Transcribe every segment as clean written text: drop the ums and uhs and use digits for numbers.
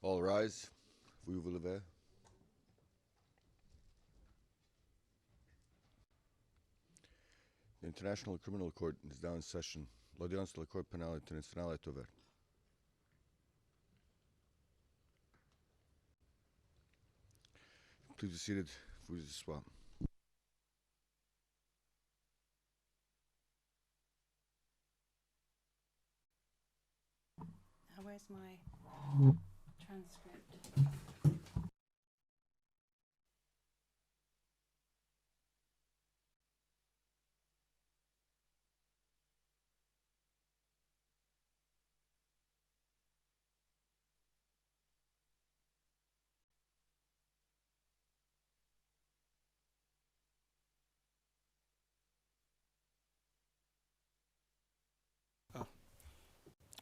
All rise. Vous vous levez. The International Criminal Court is now in session. L'audience de la Cour pénale internationale est ouverte. Please be seated. Vous asseoir. Now, where's my transcript?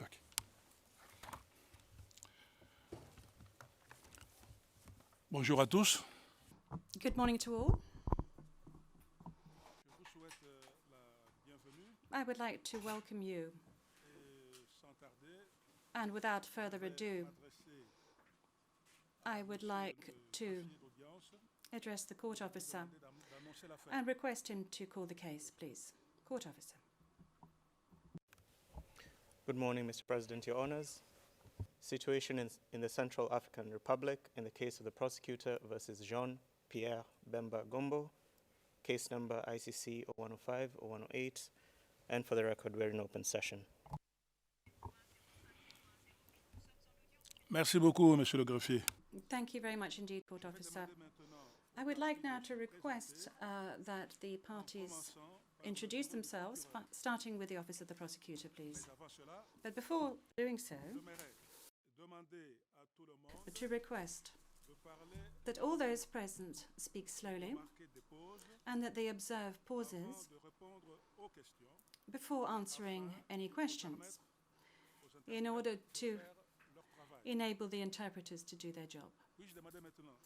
Okay. Bonjour à tous. Good morning to all. Je vous souhaite la bienvenue I would like to welcome you, et sans tarder, and without further ado, m'adresser I would like to l'officier d'audience address the court officer d'annoncer la fin. and request him to call the case, please. Court officer. Good morning, Mr. President, Your Honours. Situation in the Central African Republic in the case of the prosecutor versus Jean-Pierre Bemba Gombo, case number ICC 0105 0108, and for the record, we're in open session. Merci beaucoup, Monsieur le greffier. Thank you very much indeed, court officer. I would like now to request that the parties introduce themselves, starting with the office of the prosecutor, please. Avant cela, But before doing so, j'aimerais demander à tout le monde to request de parler, that all those present speak slowly marquer des pauses and that they observe avant pauses de répondre aux questions before answering any questions aux in order to faire leur travail. enable the interpreters to do their job. Puis-je demander maintenant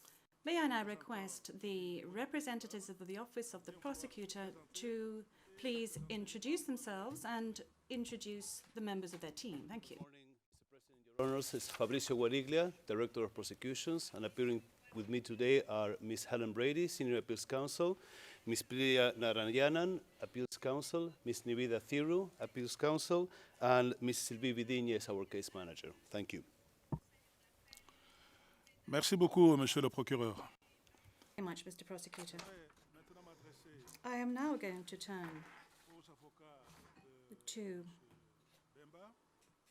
May I now request the representatives of the Office of the Prosecutor to please introduce themselves and introduce the members of their team. Thank you. Good morning, Mr. President, Your Honours. It's Fabrizio Guariglia, Director of Prosecutions, and appearing with me today are Ms. Helen Brady, Senior Appeals Counsel, Ms. Priya Narayanan, Appeals Counsel, Ms. Nivida Thiru, Appeals Counsel, and Ms. Sylvie Vidigne, our Case Manager. Thank you. Merci beaucoup, Monsieur le procureur. Thank you very much, Mr. Prosecutor. Je vais maintenant m'adresser I am now going to turn aux avocats de to Bemba,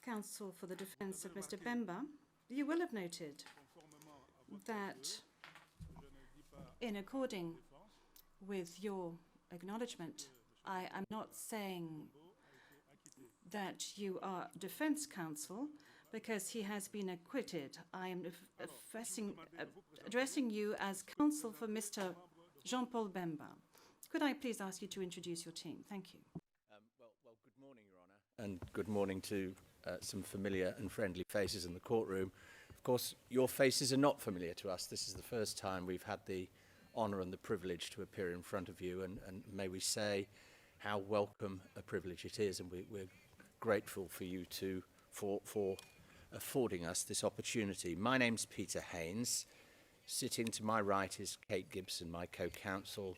counsel for the defense of Mr. Bemba. You will have noted conformément à votre that je ne dis pas in according défense, with your acknowledgement, I am not saying a été acquitté. that you are defense counsel because he has been acquitted. I am addressing you as counsel for Mr. Jean-Paul Bemba. Could I please ask you to introduce your team? Thank you. Well, good morning, Your Honour. And good morning to some familiar and friendly faces in the courtroom. Of course, your faces are not familiar to us. This is the first time we've had the honour and the privilege to appear in front of you, and may we say how welcome a privilege it is, and we're grateful for you for affording us this opportunity. My name's Peter Haynes. Sitting to my right is Kate Gibson, my co-counsel,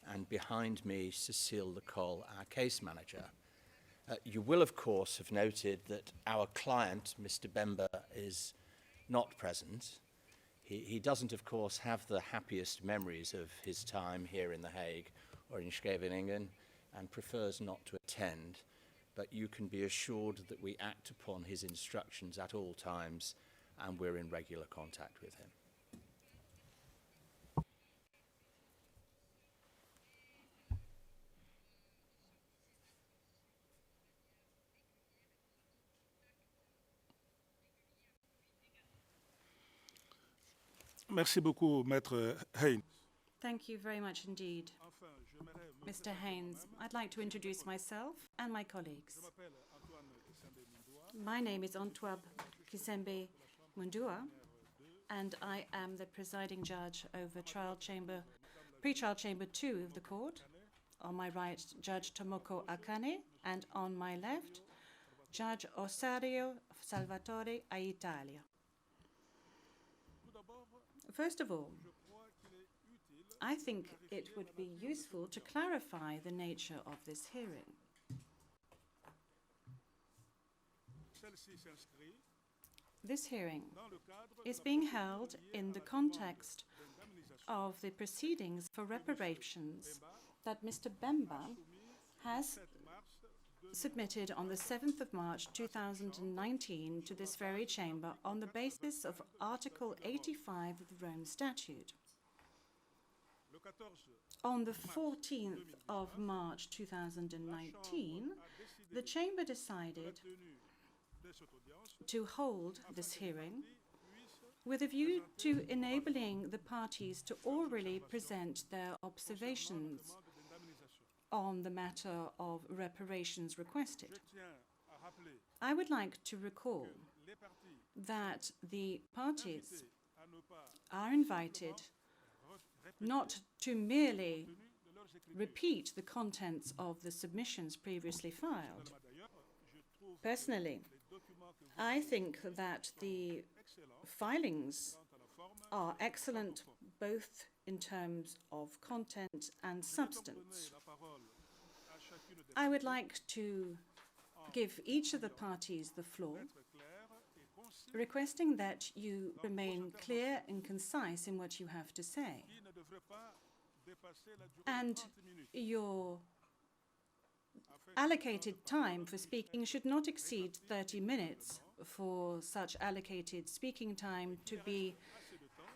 and behind me, Cecile Lecole, our case manager. You will, of course, have noted that our client, Mr. Bemba, is not present. He doesn't, of course, have the happiest memories of his time here in The Hague or in Scheveningen and prefers not to attend. But you can be assured that we act upon his instructions at all times, and we're in regular contact with him. Merci beaucoup, Maître Haynes. Thank you very much indeed, Enfin, j'aimerais me Mr. Haynes. I'd like to introduce myself and my colleagues. Je m'appelle Antoine Kissembe-Mindoua, My name is Antoine Kisembe Mundua, and I am the presiding judge over pre-trial chamber 2 of the court. On my right, Judge Tomoko Akane, and on my left, Judge Osario Salvatore Aitalia. First of all, I think it would be useful to clarify the nature of this hearing. Celle-ci s'inscrit This hearing dans le cadre is de la being procédure held liée in à the la demande context d'indemnisation of the proceedings for reparations Bemba that Mr. Bemba soumise has 7 mars 2000 submitted on the 7th of March 2019 to this very chamber on the basis of Article 85 of the Rome Statute. Le 14 On the 14th of March 2019, the chamber decided tenue de cette audience to hold this hearing puisse with a view to enabling the parties to orally present their observations demande d'indemnisation. on the matter of reparations requested. Je tiens à rappeler I would like to recall les parties that the parties invitées à ne pas are invited répéter not to merely le contenu de leurs écritures. repeat the contents of the submissions previously filed. D'ailleurs, je trouve que Personally, les documents que vous I think that the excellents filings quant à la forme. are excellent both in terms of content and substance. Donner la parole à chacune des I would like to give each of the parties the floor, être clair et concis requesting that you remain clear and concise in what you have to say. qui ne devrait pas dépasser la durée And de 30 minutes. your Afin allocated time for speaking should not exceed 30 minutes for such allocated speaking time to be assez de temps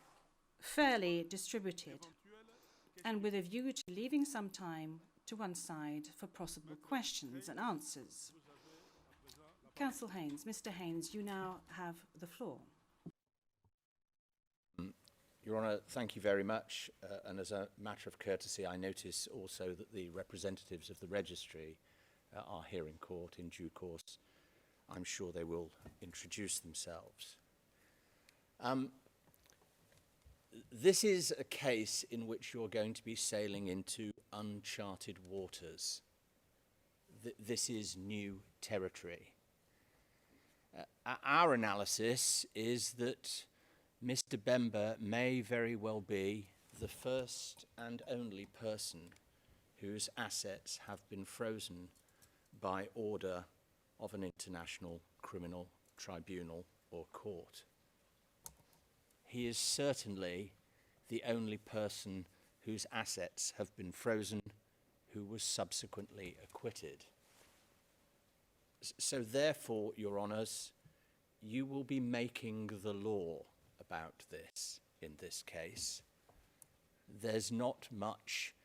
fairly distributed, éventuel and with a view to leaving some time to one side for possible questions and answers. Councillor Haynes, Mr. Haynes, you now have the floor. Your Honour, thank you very much. And as a matter of courtesy, I notice also that the representatives of the registry are here in court in due course. I'm sure they will introduce themselves. This is a case in which you're going to be sailing into uncharted waters. This is new territory. Our analysis is that Mr. Bemba may very well be the first and only person whose assets have been frozen by order of an international criminal tribunal or court. He is certainly the only person whose assets have been frozen who was subsequently acquitted. So therefore, Your Honours, you will be making the law about this in this case. There's not much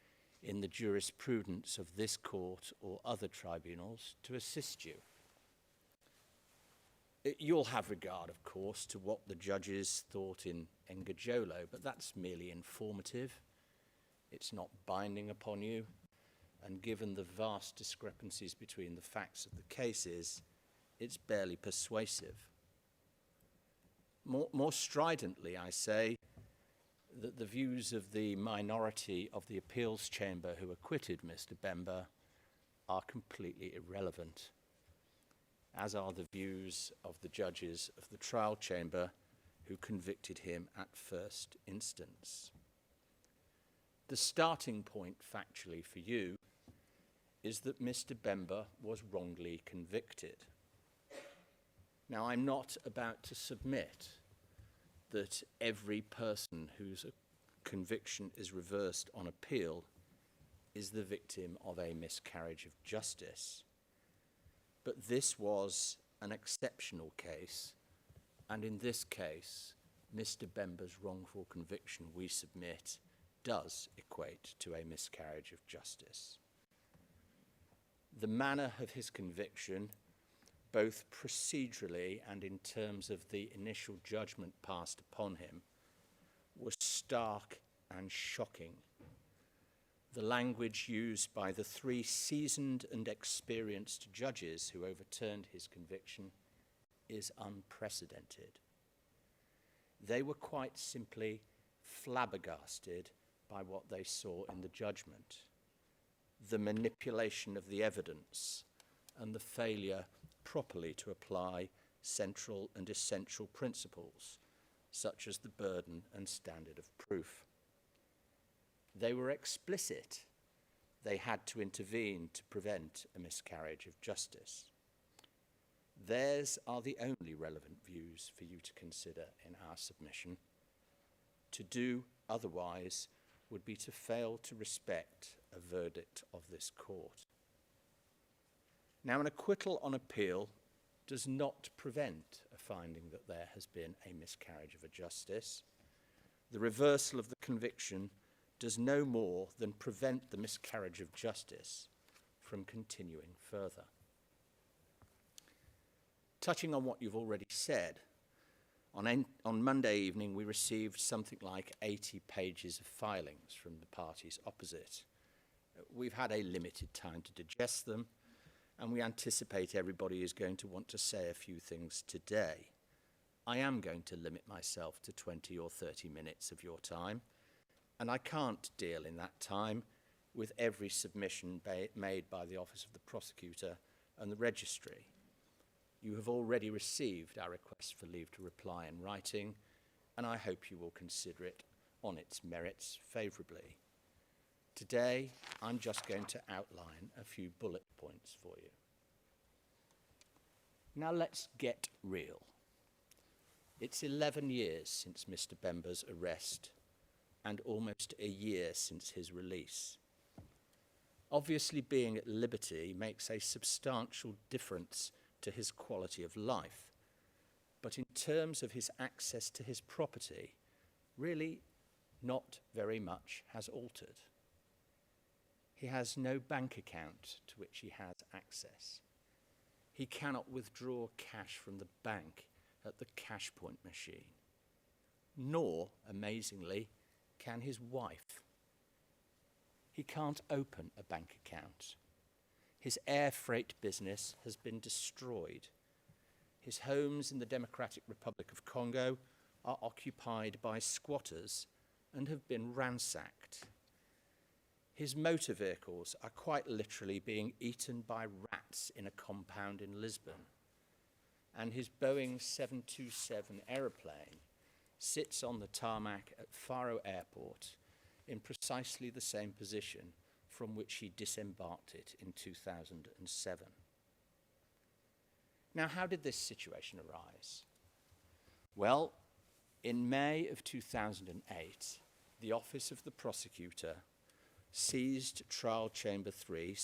in the jurisprudence of this court or other tribunals to assist you. You'll have regard, of course, to what the judges thought in Engajolo, but that's merely informative. It's not binding upon you, and given the vast discrepancies between the facts of the cases, it's barely persuasive. More stridently, I say that the views of the minority of the appeals chamber who acquitted Mr. Bemba are completely irrelevant, as are the views of the judges of the trial chamber who convicted him at first instance. The starting point factually for you is that Mr. Bemba was wrongly convicted. Now, I'm not about to submit that every person whose conviction is reversed on appeal is the victim of a miscarriage of justice. But this was an exceptional case, and in this case, Mr. Bemba's wrongful conviction, we submit, does equate to a miscarriage of justice. The manner of his conviction, both procedurally and in terms of the initial judgment passed upon him, was stark and shocking. The language used by the three seasoned and experienced judges who overturned his conviction is unprecedented. They were quite simply flabbergasted by what they saw in the judgment, the manipulation of the evidence and the failure properly to apply central and essential principles such as the burden and standard of proof. They were explicit. They had to intervene to prevent a miscarriage of justice. Theirs are the only relevant views for you to consider in our submission. To do otherwise would be to fail to respect a verdict of this court. Now, an acquittal on appeal does not prevent a finding that there has been a miscarriage of justice. The reversal of the conviction does no more than prevent the miscarriage of justice from continuing further. Touching on what you've already said, on Monday evening we received something like 80 pages of filings from the parties opposite. We've had a limited time to digest them, and we anticipate everybody is going to want to say a few things today. I am going to limit myself to 20 or 30 minutes of your time, and I can't deal in that time with every submission made by the Office of the Prosecutor and the Registry. You have already received our request for leave to reply in writing, and I hope you will consider it on its merits favourably. Today, I'm just going to outline a few bullet points for you. Now let's get real. It's 11 years since Mr. Bemba's arrest and almost a year since his release. Obviously, being at liberty makes a substantial difference to his quality of life, but in terms of his access to his property, really not very much has altered. He has no bank account to which he has access. He cannot withdraw cash from the bank at the cash point machine, nor, amazingly, can his wife. He can't open a bank account. His air freight business has been destroyed. His homes in the Democratic Republic of Congo are occupied by squatters and have been ransacked. His motor vehicles are quite literally being eaten by rats in a compound in Lisbon. And his Boeing 727 aeroplane sits on the tarmac at Faro Airport in precisely the same position from which he disembarked it in 2007. Now, how did this situation arise? Well, in May of 2008, the Office of the Prosecutor seized pre-trial chamber 3,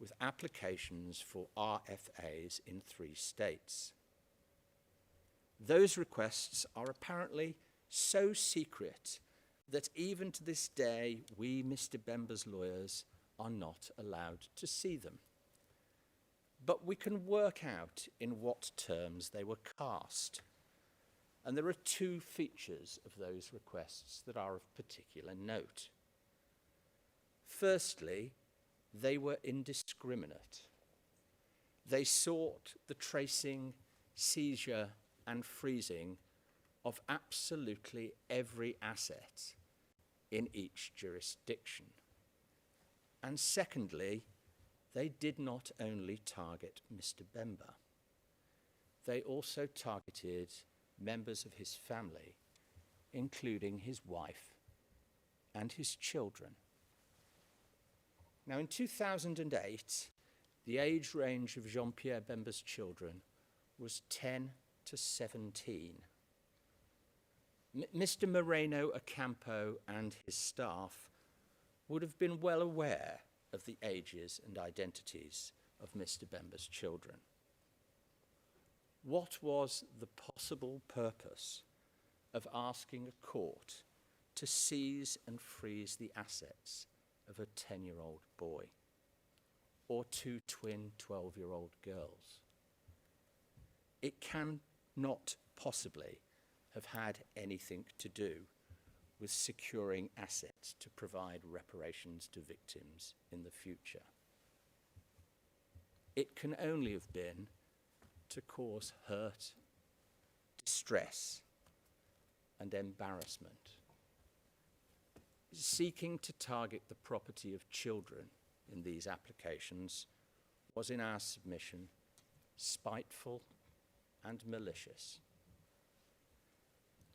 with applications for RFAs in 3 states. Those requests are apparently so secret that even to this day, we, Mr. Bemba's lawyers, are not allowed to see them. But we can work out in what terms they were cast. And there are 2 features of those requests that are of particular note. Firstly, they were indiscriminate. They sought the tracing, seizure, and freezing of absolutely every asset in each jurisdiction. And secondly, they did not only target Mr. Bemba. They also targeted members of his family, including his wife and his children. Now, in 2008, the age range of Jean-Pierre Bemba's children was 10 to 17. Mr. Moreno Ocampo and his staff would have been well aware of the ages and identities of Mr. Bemba's children. What was the possible purpose of asking a court to seize and freeze the assets of a 10-year-old boy or 2 twin 12-year-old girls? It cannot possibly have had anything to do with securing assets to provide reparations to victims in the future. It can only have been to cause hurt, distress, and embarrassment. Seeking to target the property of children in these applications was, in our submission, spiteful and malicious.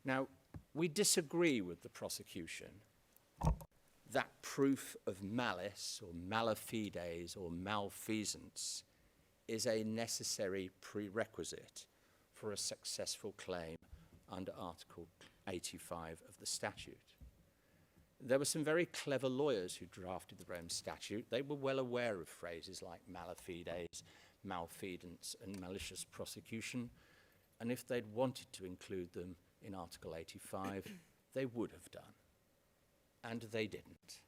Now, we disagree with the prosecution that proof of malice or malafides or malfeasance is a necessary prerequisite for a successful claim under Article 85 of the statute. There were some very clever lawyers who drafted the Rome Statute. They were well aware of phrases like malafides, malfeasance, and malicious prosecution, and if they'd wanted to include them in Article 85, they would have done. And they didn't.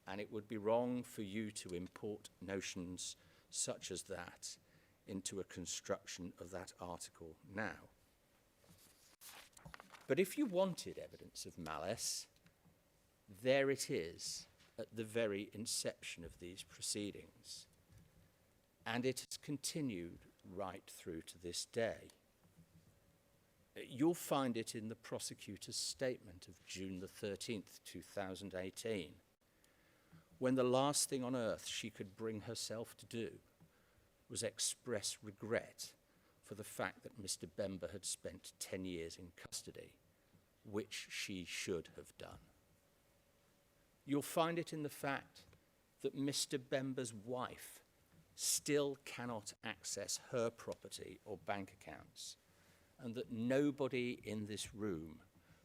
And it would be wrong for you to import notions such as that into a construction of that article now. But if you wanted evidence of malice, there it is at the very inception of these proceedings. And it has continued right through to this day. You'll find it in the prosecutor's statement of June the 13th, 2018, when the last thing on earth she could bring herself to do was express regret for the fact that Mr. Bemba had spent 10 years in custody, which she should have done. You'll find it in the fact that Mr. Bemba's wife still cannot access her property or bank accounts, and that nobody in this room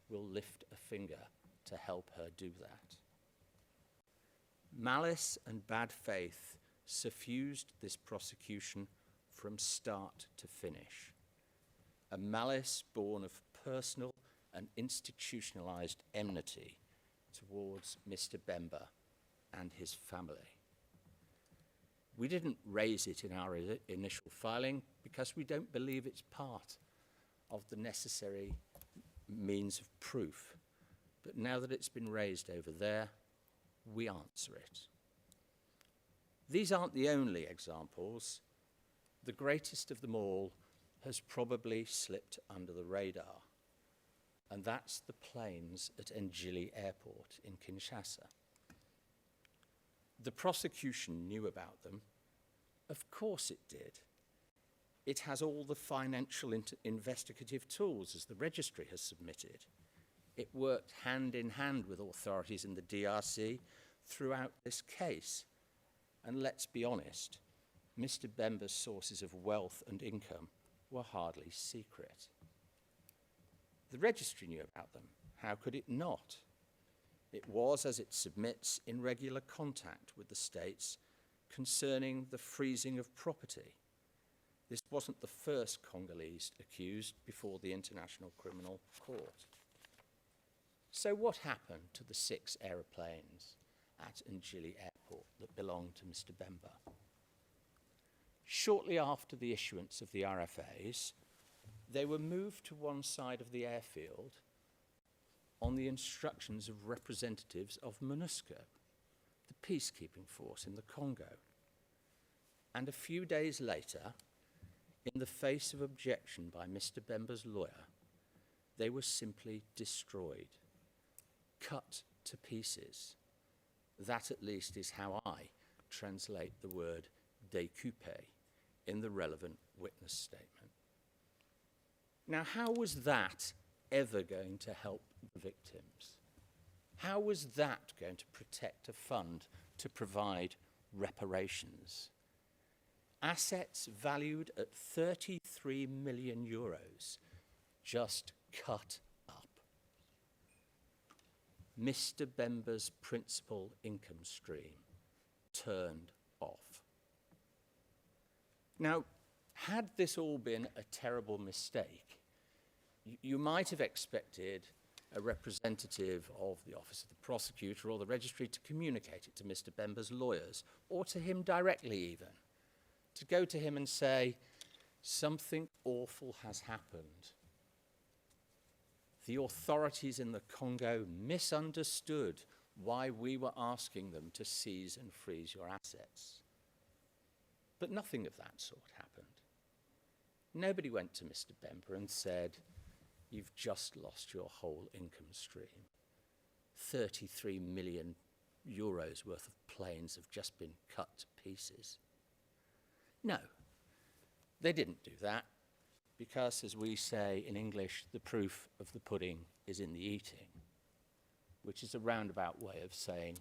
will lift a finger to help her do that. Malice and bad faith suffused this prosecution from start to finish. A malice born of personal and institutionalized enmity towards Mr. Bemba and his family. We didn't raise it in our initial filing because we don't believe it's part of the necessary means of proof. But now that it's been raised over there, we answer it. These aren't the only examples. The greatest of them all has probably slipped under the radar, and that's the planes at Njili Airport in Kinshasa. The prosecution knew about them. Of course it did. It has all the financial investigative tools, as the registry has submitted. It worked hand in hand with authorities in the DRC throughout this case. And let's be honest, Mr. Bemba's sources of wealth and income were hardly secret. The registry knew about them. How could it not? It was, as it submits, in regular contact with the states concerning the freezing of property. This wasn't the first Congolese accused before the International Criminal Court. So what happened to the 6 aeroplanes at Njili Airport that belonged to Mr. Bemba? Shortly after the issuance of the RFAs, they were moved to one side of the airfield on the instructions of representatives of MONUSCO, the peacekeeping force in the Congo. And a few days later, in the face of objection by Mr. Bemba's lawyer, they were simply destroyed, cut to pieces. That at least is how I translate the word découpé in the relevant witness statement. Now, how was that ever going to help the victims? How was that going to protect a fund to provide reparations? Assets valued at 33 million euros just cut up. Mr. Bemba's principal income stream turned off. Now, had this all been a terrible mistake, you might have expected a representative of the Office of the Prosecutor or the Registry to communicate it to Mr. Bemba's lawyers, or to him directly even, to go to him and say, something awful has happened. The authorities in the Congo misunderstood why we were asking them to seize and freeze your assets. But nothing of that sort happened. Nobody went to Mr. Bemba and said, you've just lost your whole income stream. 33 million euros worth of planes have just been cut to pieces. No, they didn't do that. because, as we say in English, the proof of the pudding is in the eating, which is a roundabout way of saying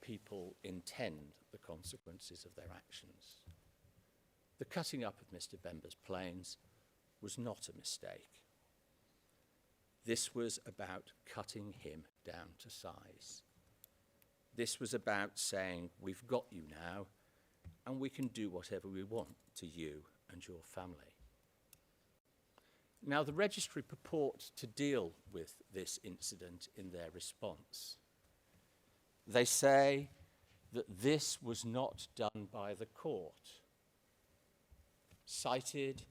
people intend the consequences of their actions. The cutting up of Mr. Bemba's planes was not a mistake. This was about cutting him down to size. This was about saying, we've got you now, and we can do whatever we want to you and your family. Now, the registry purport to deal with this incident in their response. They say that this was not done by the court. Cited,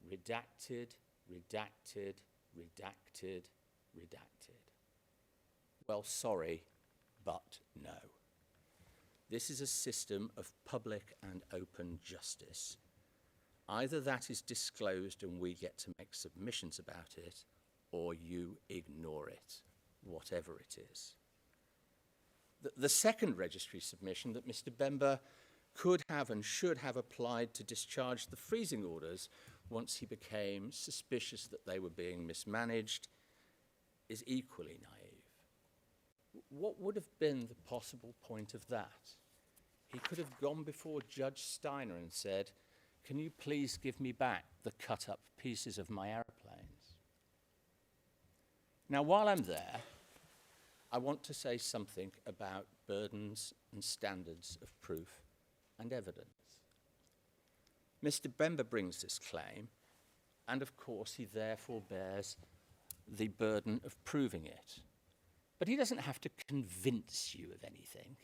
redacted, redacted, redacted, redacted. Well, sorry, but no. This is a system of public and open justice. Either that is disclosed and we get to make submissions about it, or you ignore it, whatever it is. The second registry submission, that Mr. Bemba could have and should have applied to discharge the freezing orders once he became suspicious that they were being mismanaged, is equally naive. What would have been the possible point of that? He could have gone before Judge Steiner and said, can you please give me back the cut-up pieces of my aeroplanes? Now, while I'm there, I want to say something about burdens and standards of proof and evidence. Mr. Bemba brings this claim, and of course he therefore bears the burden of proving it. But he doesn't have to convince you of anything.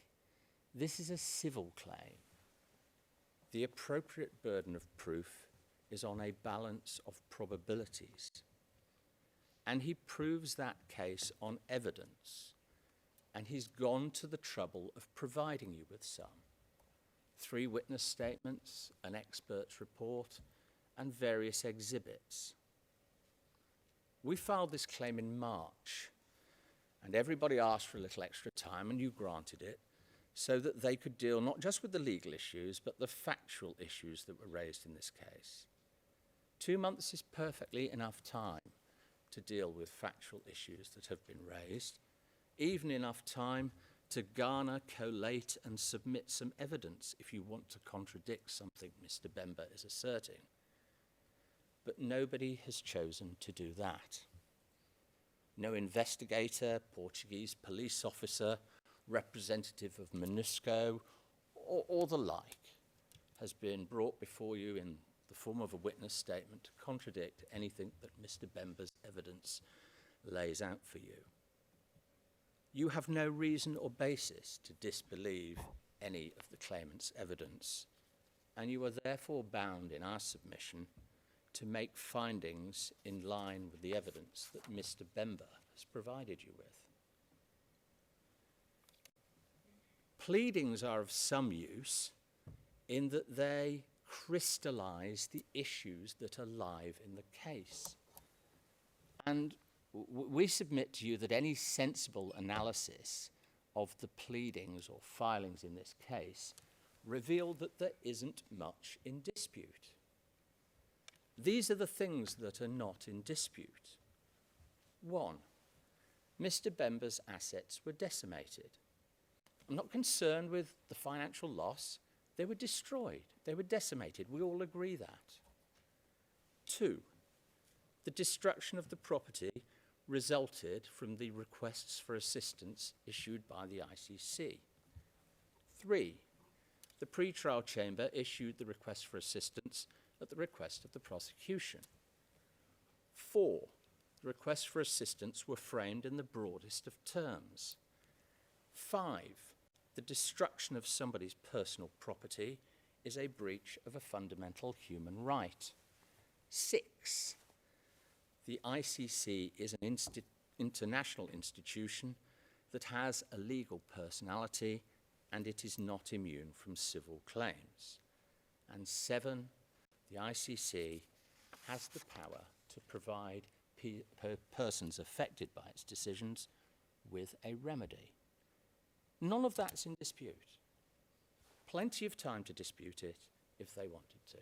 This is a civil claim. The appropriate burden of proof is on a balance of probabilities. And he proves that case on evidence. And he's gone to the trouble of providing you with some. 3 witness statements, an expert's report, and various exhibits. We filed this claim in March, and everybody asked for a little extra time, and you granted it, so that they could deal not just with the legal issues, but the factual issues that were raised in this case. 2 months is perfectly enough time to deal with factual issues that have been raised, even enough time to garner, collate, and submit some evidence if you want to contradict something Mr. Bemba is asserting. But nobody has chosen to do that. No investigator, Portuguese police officer, representative of MINUSCO, or the like, has been brought before you in the form of a witness statement to contradict anything that Mr. Bemba's evidence lays out for you. You have no reason or basis to disbelieve any of the claimant's evidence, and you are therefore bound in our submission to make findings in line with the evidence that Mr. Bemba has provided you with. Pleadings are of some use in that they crystallize the issues that are live in the case. And we submit to you that any sensible analysis of the pleadings or filings in this case reveal that there isn't much in dispute. These are the things that are not in dispute. 1, Mr. Bemba's assets were decimated. I'm not concerned with the financial loss. They were destroyed. They were decimated. We all agree that. 2, the destruction of the property resulted from the requests for assistance issued by the ICC. 3, the pre-trial chamber issued the request for assistance at the request of the prosecution. 4, the requests for assistance were framed in the broadest of terms. 5, the destruction of somebody's personal property is a breach of a fundamental human right. 6, the ICC is an international institution that has a legal personality and it is not immune from civil claims. And 7, the ICC has the power to provide persons affected by its decisions with a remedy. None of that's in dispute. Plenty of time to dispute it if they wanted to.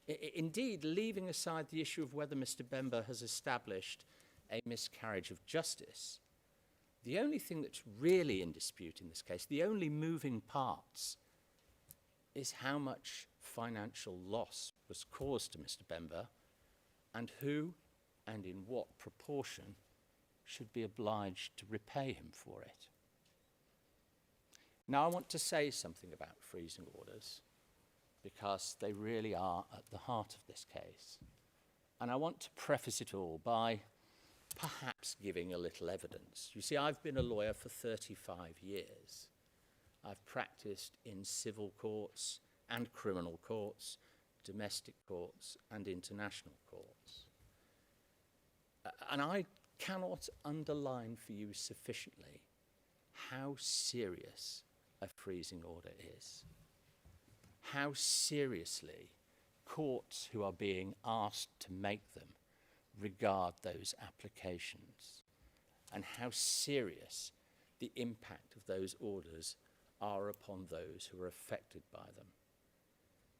Indeed, leaving aside the issue of whether Mr. Bemba has established a miscarriage of justice, the only thing that's really in dispute in this case, the only moving parts, is how much financial loss was caused to Mr. Bemba and who and in what proportion should be obliged to repay him for it. Now, I want to say something about freezing orders, because they really are at the heart of this case. And I want to preface it all by perhaps giving a little evidence. You see, I've been a lawyer for 35 years. I've practiced in civil courts and criminal courts, domestic courts and international courts. And I cannot underline for you sufficiently how serious a freezing order is. How seriously courts who are being asked to make them regard those applications, and how serious the impact of those orders are upon those who are affected by them.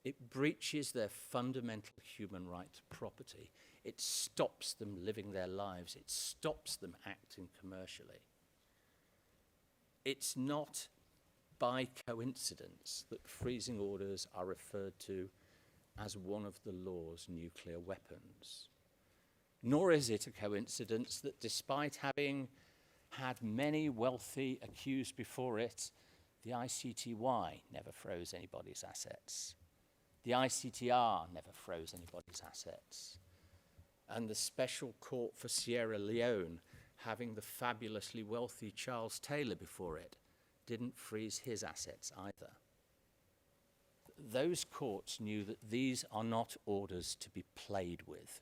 It breaches their fundamental human right to property. It stops them living their lives. It stops them acting commercially. It's not by coincidence that freezing orders are referred to as one of the law's nuclear weapons. Nor is it a coincidence that despite having had many wealthy accused before it, the ICTY never froze anybody's assets. The ICTR never froze anybody's assets. And the Special Court for Sierra Leone, having the fabulously wealthy Charles Taylor before it, didn't freeze his assets either. Those courts knew that these are not orders to be played with,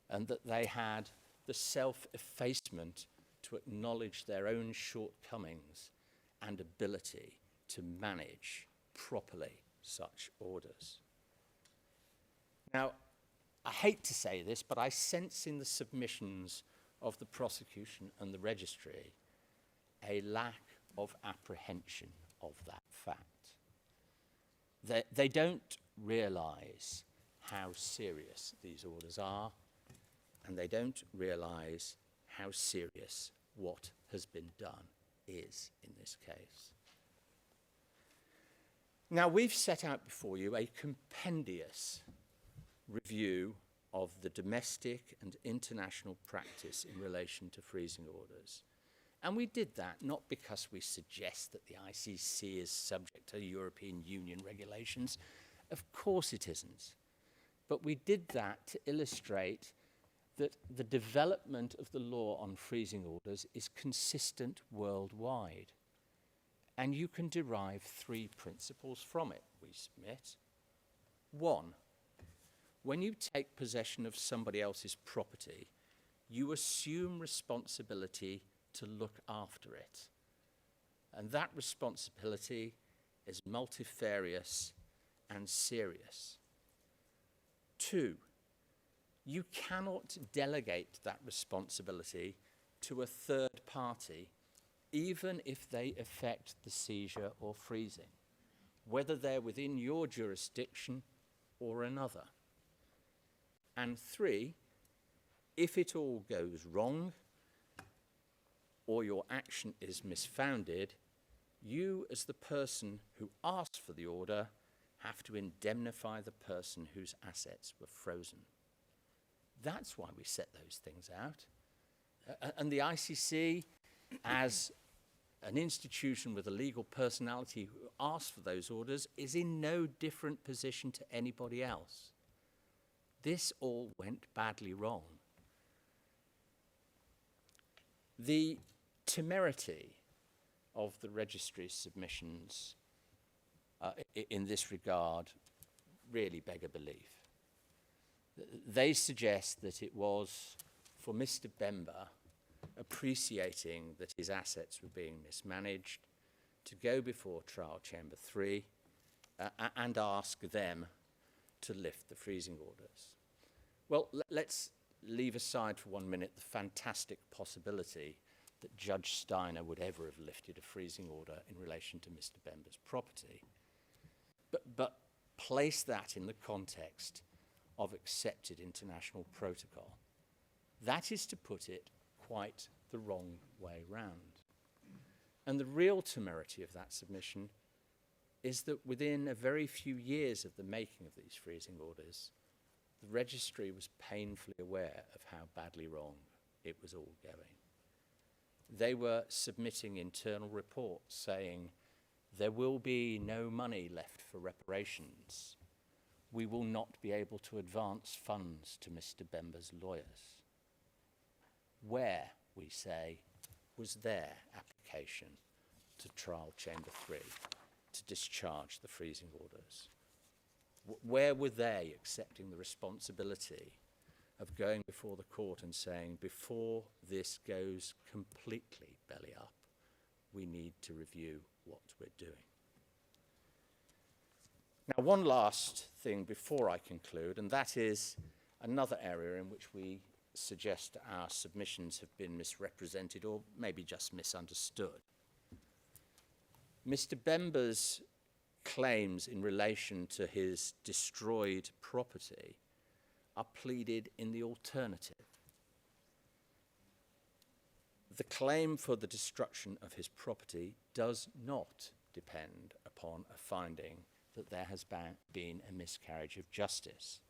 and that they had the self-effacement to acknowledge their own shortcomings and ability to manage properly such orders. Now, I hate to say this, but I sense in the submissions of the prosecution and the registry a lack of apprehension of that fact. They don't realise how serious these orders are, and they don't realise how serious what has been done is in this case. Now, we've set out before you a compendious review of the domestic and international practice in relation to freezing orders. And we did that not because we suggest that the ICC is subject to European Union regulations. Of course it isn't. But we did that to illustrate that the development of the law on freezing orders is consistent worldwide. And you can derive 3 principles from it, we submit. 1, when you take possession of somebody else's property, you assume responsibility to look after it. And that responsibility is multifarious and serious. 2, you cannot delegate that responsibility to a third party, even if they effect the seizure or freezing, whether they're within your jurisdiction or another. And 3, if it all goes wrong, or your action is misfounded, you, as the person who asked for the order, have to indemnify the person whose assets were frozen. That's why we set those things out. And the ICC, as an institution with a legal personality who asked for those orders, is in no different position to anybody else. This all went badly wrong. The temerity of the registry's submissions in this regard really beg a belief. They suggest that it was for Mr. Bemba, appreciating that his assets were being mismanaged, to go before Trial Chamber 3 and ask them to lift the freezing orders. Well, let's leave aside for 1 minute the fantastic possibility that Judge Steiner would ever have lifted a freezing order in relation to Mr. Bemba's property. But place that in the context of accepted international protocol. That is to put it quite the wrong way round. And the real temerity of that submission is that within a very few years of the making of these freezing orders, the registry was painfully aware of how badly wrong it was all going. They were submitting internal reports saying, there will be no money left for reparations. We will not be able to advance funds to Mr. Bemba's lawyers. Where, we say, was their application to Trial Chamber 3 to discharge the freezing orders? Where were they accepting the responsibility of going before the court and saying, before this goes completely belly up, we need to review what we're doing? Now, one last thing before I conclude, and that is another area in which we suggest our submissions have been misrepresented or maybe just misunderstood. Mr. Bemba's claims in relation to his destroyed property are pleaded in the alternative. The claim for the destruction of his property does not depend upon a finding that there has been a miscarriage of justice.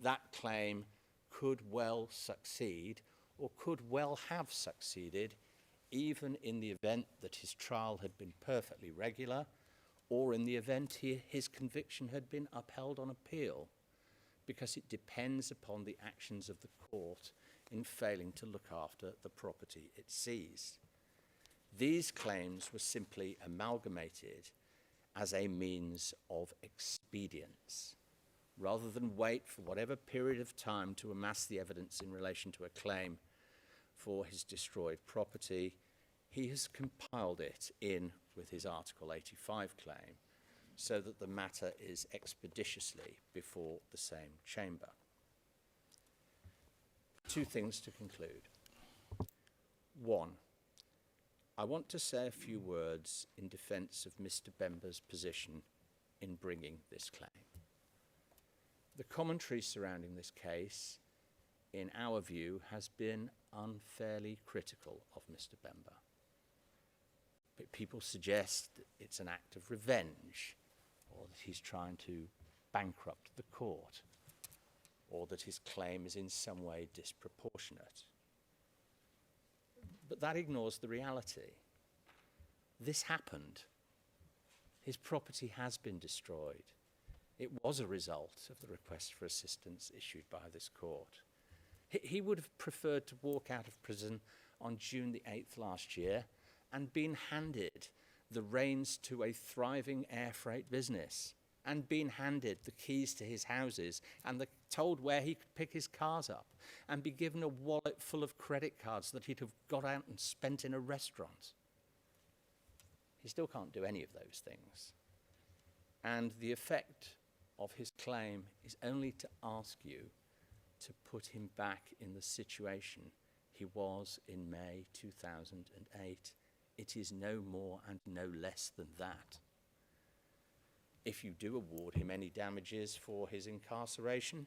That claim could well succeed, or could well have succeeded, even in the event that his trial had been perfectly regular, or in the event his conviction had been upheld on appeal, because it depends upon the actions of the court in failing to look after the property it seized. These claims were simply amalgamated as a means of expedience. Rather than wait for whatever period of time to amass the evidence in relation to a claim for his destroyed property, he has compiled it in with his Article 85 claim so that the matter is expeditiously before the same chamber. Two things to conclude. One, I want to say a few words in defence of Mr. Bemba's position in bringing this claim. The commentary surrounding this case, in our view, has been unfairly critical of Mr. Bemba. But people suggest that it's an act of revenge, or that he's trying to bankrupt the court, or that his claim is in some way disproportionate. But that ignores the reality. This happened. His property has been destroyed. It was a result of the request for assistance issued by this court. He would have preferred to walk out of prison on June the 8th last year and been handed the reins to a thriving air freight business, and been handed the keys to his houses and told where he could pick his cars up, and be given a wallet full of credit cards that he'd have got out and spent in a restaurant. He still can't do any of those things. And the effect of his claim is only to ask you to put him back in the situation he was in May 2008. It is no more and no less than that. If you do award him any damages for his incarceration,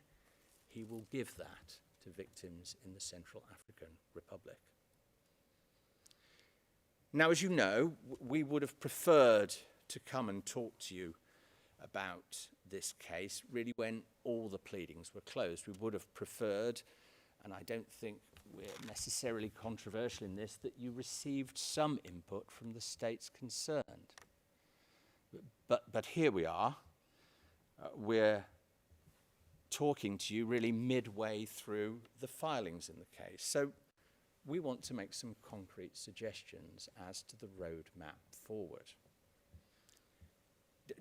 he will give that to victims in the Central African Republic. Now, as you know, we would have preferred to come and talk to you about this case really when all the pleadings were closed. We would have preferred, and I don't think we're necessarily controversial in this, that you received some input from the states concerned. But here we are. We're talking to you really midway through the filings in the case. So we want to make some concrete suggestions as to the roadmap forward.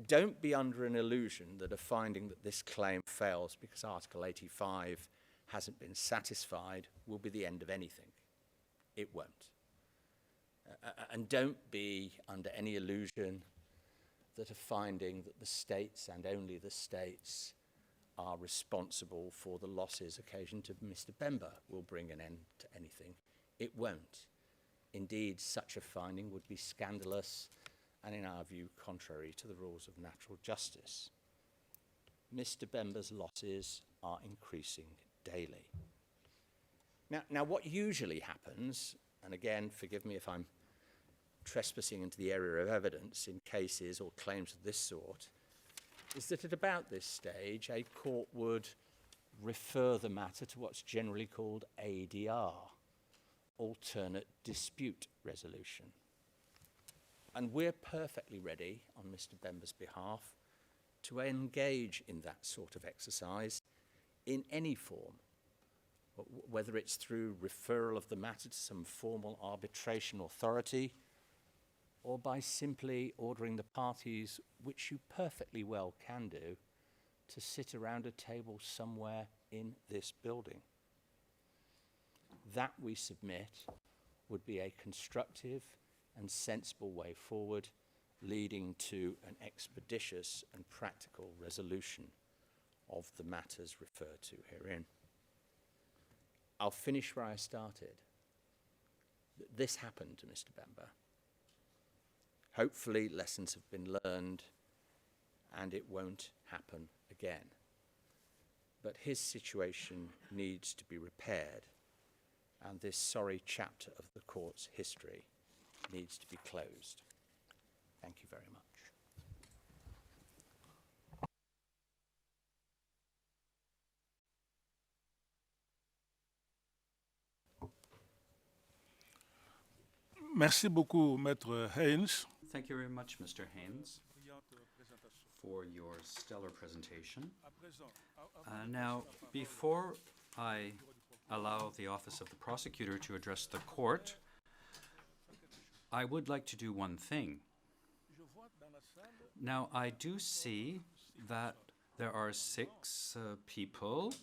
Don't be under an illusion that a finding that this claim fails because Article 85 hasn't been satisfied will be the end of anything. It won't. And don't be under any illusion that a finding that the states and only the states are responsible for the losses occasioned to Mr. Bemba will bring an end to anything. It won't. Indeed, such a finding would be scandalous and, in our view, contrary to the rules of natural justice. Mr. Bemba's losses are increasing daily. Now, what usually happens, and again, forgive me if I'm trespassing into the area of evidence in cases or claims of this sort, is that at about this stage, a court would refer the matter to what's generally called ADR, alternate dispute resolution. And we're perfectly ready, on Mr. Bemba's behalf, to engage in that sort of exercise in any form, whether it's through referral of the matter to some formal arbitration authority, or by simply ordering the parties, which you perfectly well can do, to sit around a table somewhere in this building. That, we submit, would be a constructive and sensible way forward, leading to an expeditious and practical resolution of the matters referred to herein. I'll finish where I started. This happened to Mr. Bemba. Hopefully lessons have been learned and it won't happen again. But his situation needs to be repaired, and this sorry chapter of the court's history needs to be closed. Thank you very much. Merci beaucoup, Maître Haynes. Thank you very much, Mr. Haynes, for your stellar presentation. Now, before I allow the Office of the Prosecutor to address the court, I would like to do one thing. Now, I do see that there are 6 people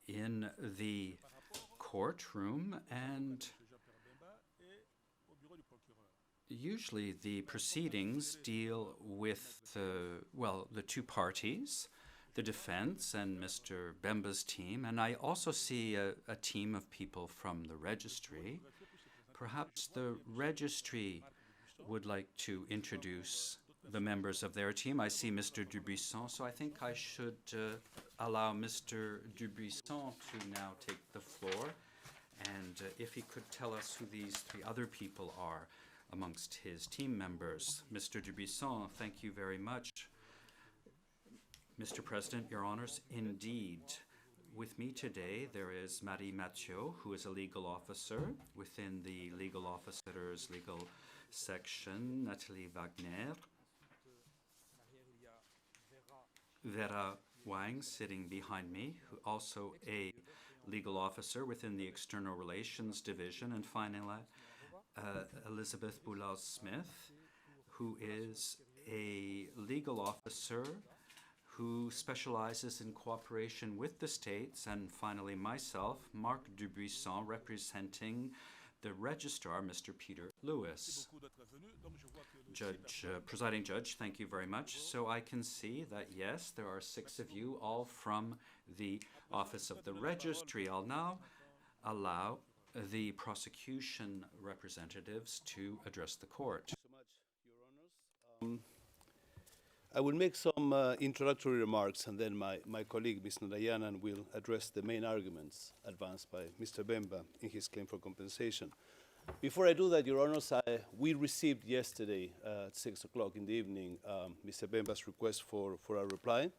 in the courtroom, and usually the proceedings deal with the 2 parties, the defense and Mr. Bemba's team, and I also see a team of people from the registry. Perhaps the registry would like to introduce the members of their team. I see Mr. Dubuisson, so I think I should allow Mr. Dubuisson to now take the floor, and if he could tell us who these 3 other people are amongst his team members. Mr. Dubuisson, thank you very much. Mr. President, Your Honors, indeed, with me today there is Marie Mathieu, who is a legal officer within the legal officers legal section, Nathalie Wagner, Vera Wang sitting behind me, who also a legal officer within the external relations division, and finally Elizabeth Boulaz-Smith, who is a legal officer who specializes in cooperation with the states, and finally myself, Marc Dubuisson, representing the registrar, Mr. Peter Lewis. Presiding Judge, thank you very much. So I can see that, yes, there are 6 of you, all from the Office of the Registry. I'll now allow the prosecution representatives to address the court. Thank you so much, Your Honors. I will make some introductory remarks, and then my colleague, Ms. Narayanan, will address the main arguments advanced by Mr. Bemba in his claim for compensation. Before I do that, Your Honors, we received yesterday at 6 o'clock in the evening Mr. Bemba's request for a reply.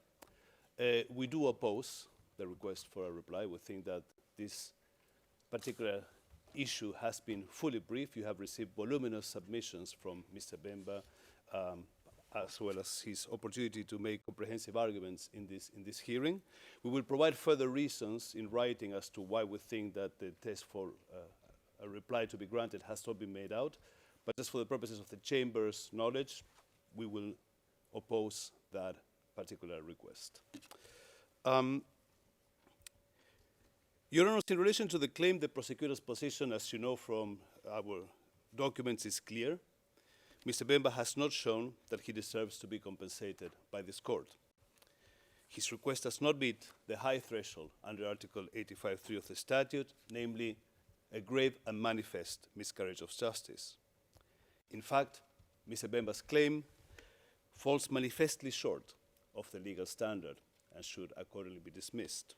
We do oppose the request for a reply. We think that this particular issue has been fully briefed. You have received voluminous submissions from Mr. Bemba, as well as his opportunity to make comprehensive arguments in this hearing. We will provide further reasons in writing as to why we think that the test for a reply to be granted has not been made out. But just for the purposes of the Chamber's knowledge, we will oppose that particular request. Your Honor, in relation to the claim, the prosecutor's position, as you know from our documents, is clear. Mr. Bemba has not shown that he deserves to be compensated by this court. His request does not meet the high threshold under Article 85.3 of the statute, namely a grave and manifest miscarriage of justice. In fact, Mr. Bemba's claim falls manifestly short of the legal standard. and should accordingly be dismissed.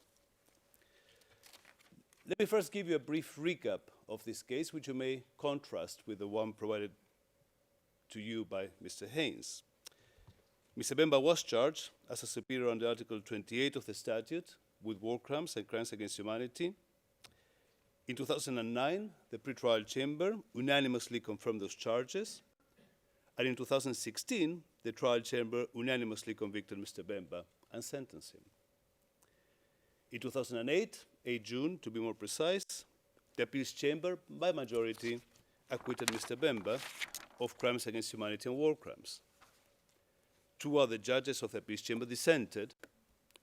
Let me first give you a brief recap of this case, which you may contrast with the one provided to you by Mr. Haynes. Mr. Bemba was charged as a superior under Article 28 of the statute with war crimes and crimes against humanity. In 2009, the pretrial chamber unanimously confirmed those charges, and in 2016, the trial chamber unanimously convicted Mr. Bemba and sentenced him. In 2008, 8 June to be more precise, the appeals chamber, by majority, acquitted Mr. Bemba of crimes against humanity and war crimes. 2 other judges of the appeals chamber dissented,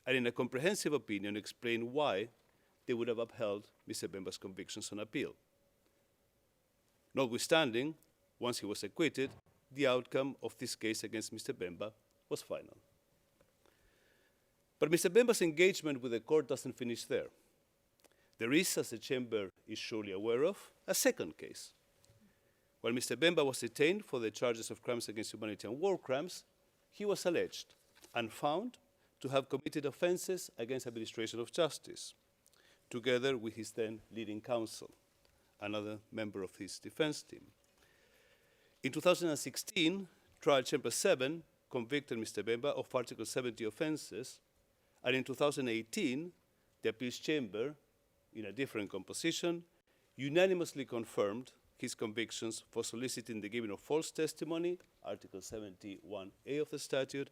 and in a comprehensive opinion explained why they would have upheld Mr. Bemba's convictions on appeal. Notwithstanding, once he was acquitted, the outcome of this case against Mr. Bemba was final. But Mr. Bemba's engagement with the court doesn't finish there. There is, as the chamber is surely aware of, a second case. While Mr. Bemba was detained for the charges of crimes against humanity and war crimes, he was alleged and found to have committed offenses against administration of justice, together with his then leading counsel, another member of his defense team. In 2016, Trial Chamber 7 convicted Mr. Bemba of Article 70 offenses, and in 2018, the appeals chamber, in a different composition, unanimously confirmed his convictions for soliciting the giving of false testimony, Article 71A of the statute,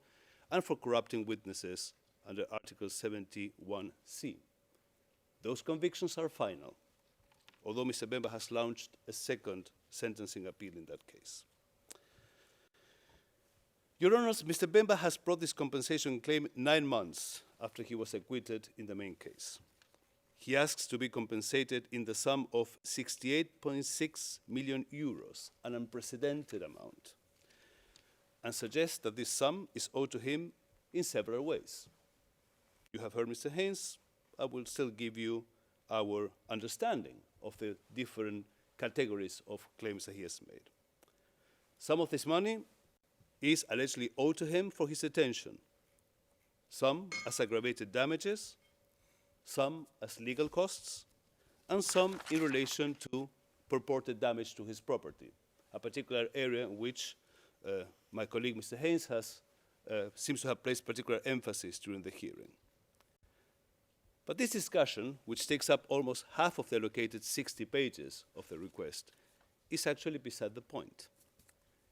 and for corrupting witnesses under Article 71C. Those convictions are final, although Mr. Bemba has launched a second sentencing appeal in that case. Your Honors, Mr. Bemba has brought this compensation claim 9 months after he was acquitted in the main case. He asks to be compensated in the sum of 68.6 million euros, an unprecedented amount, and suggests that this sum is owed to him in several ways. You have heard Mr. Haynes. I will still give you our understanding of the different categories of claims that he has made. Some of this money is allegedly owed to him for his detention, some as aggravated damages, some as legal costs, and some in relation to purported damage to his property, a particular area in which my colleague Mr. Haynes seems to have placed particular emphasis during the hearing. But this discussion, which takes up almost half of the allocated 60 pages of the request, is actually beside the point.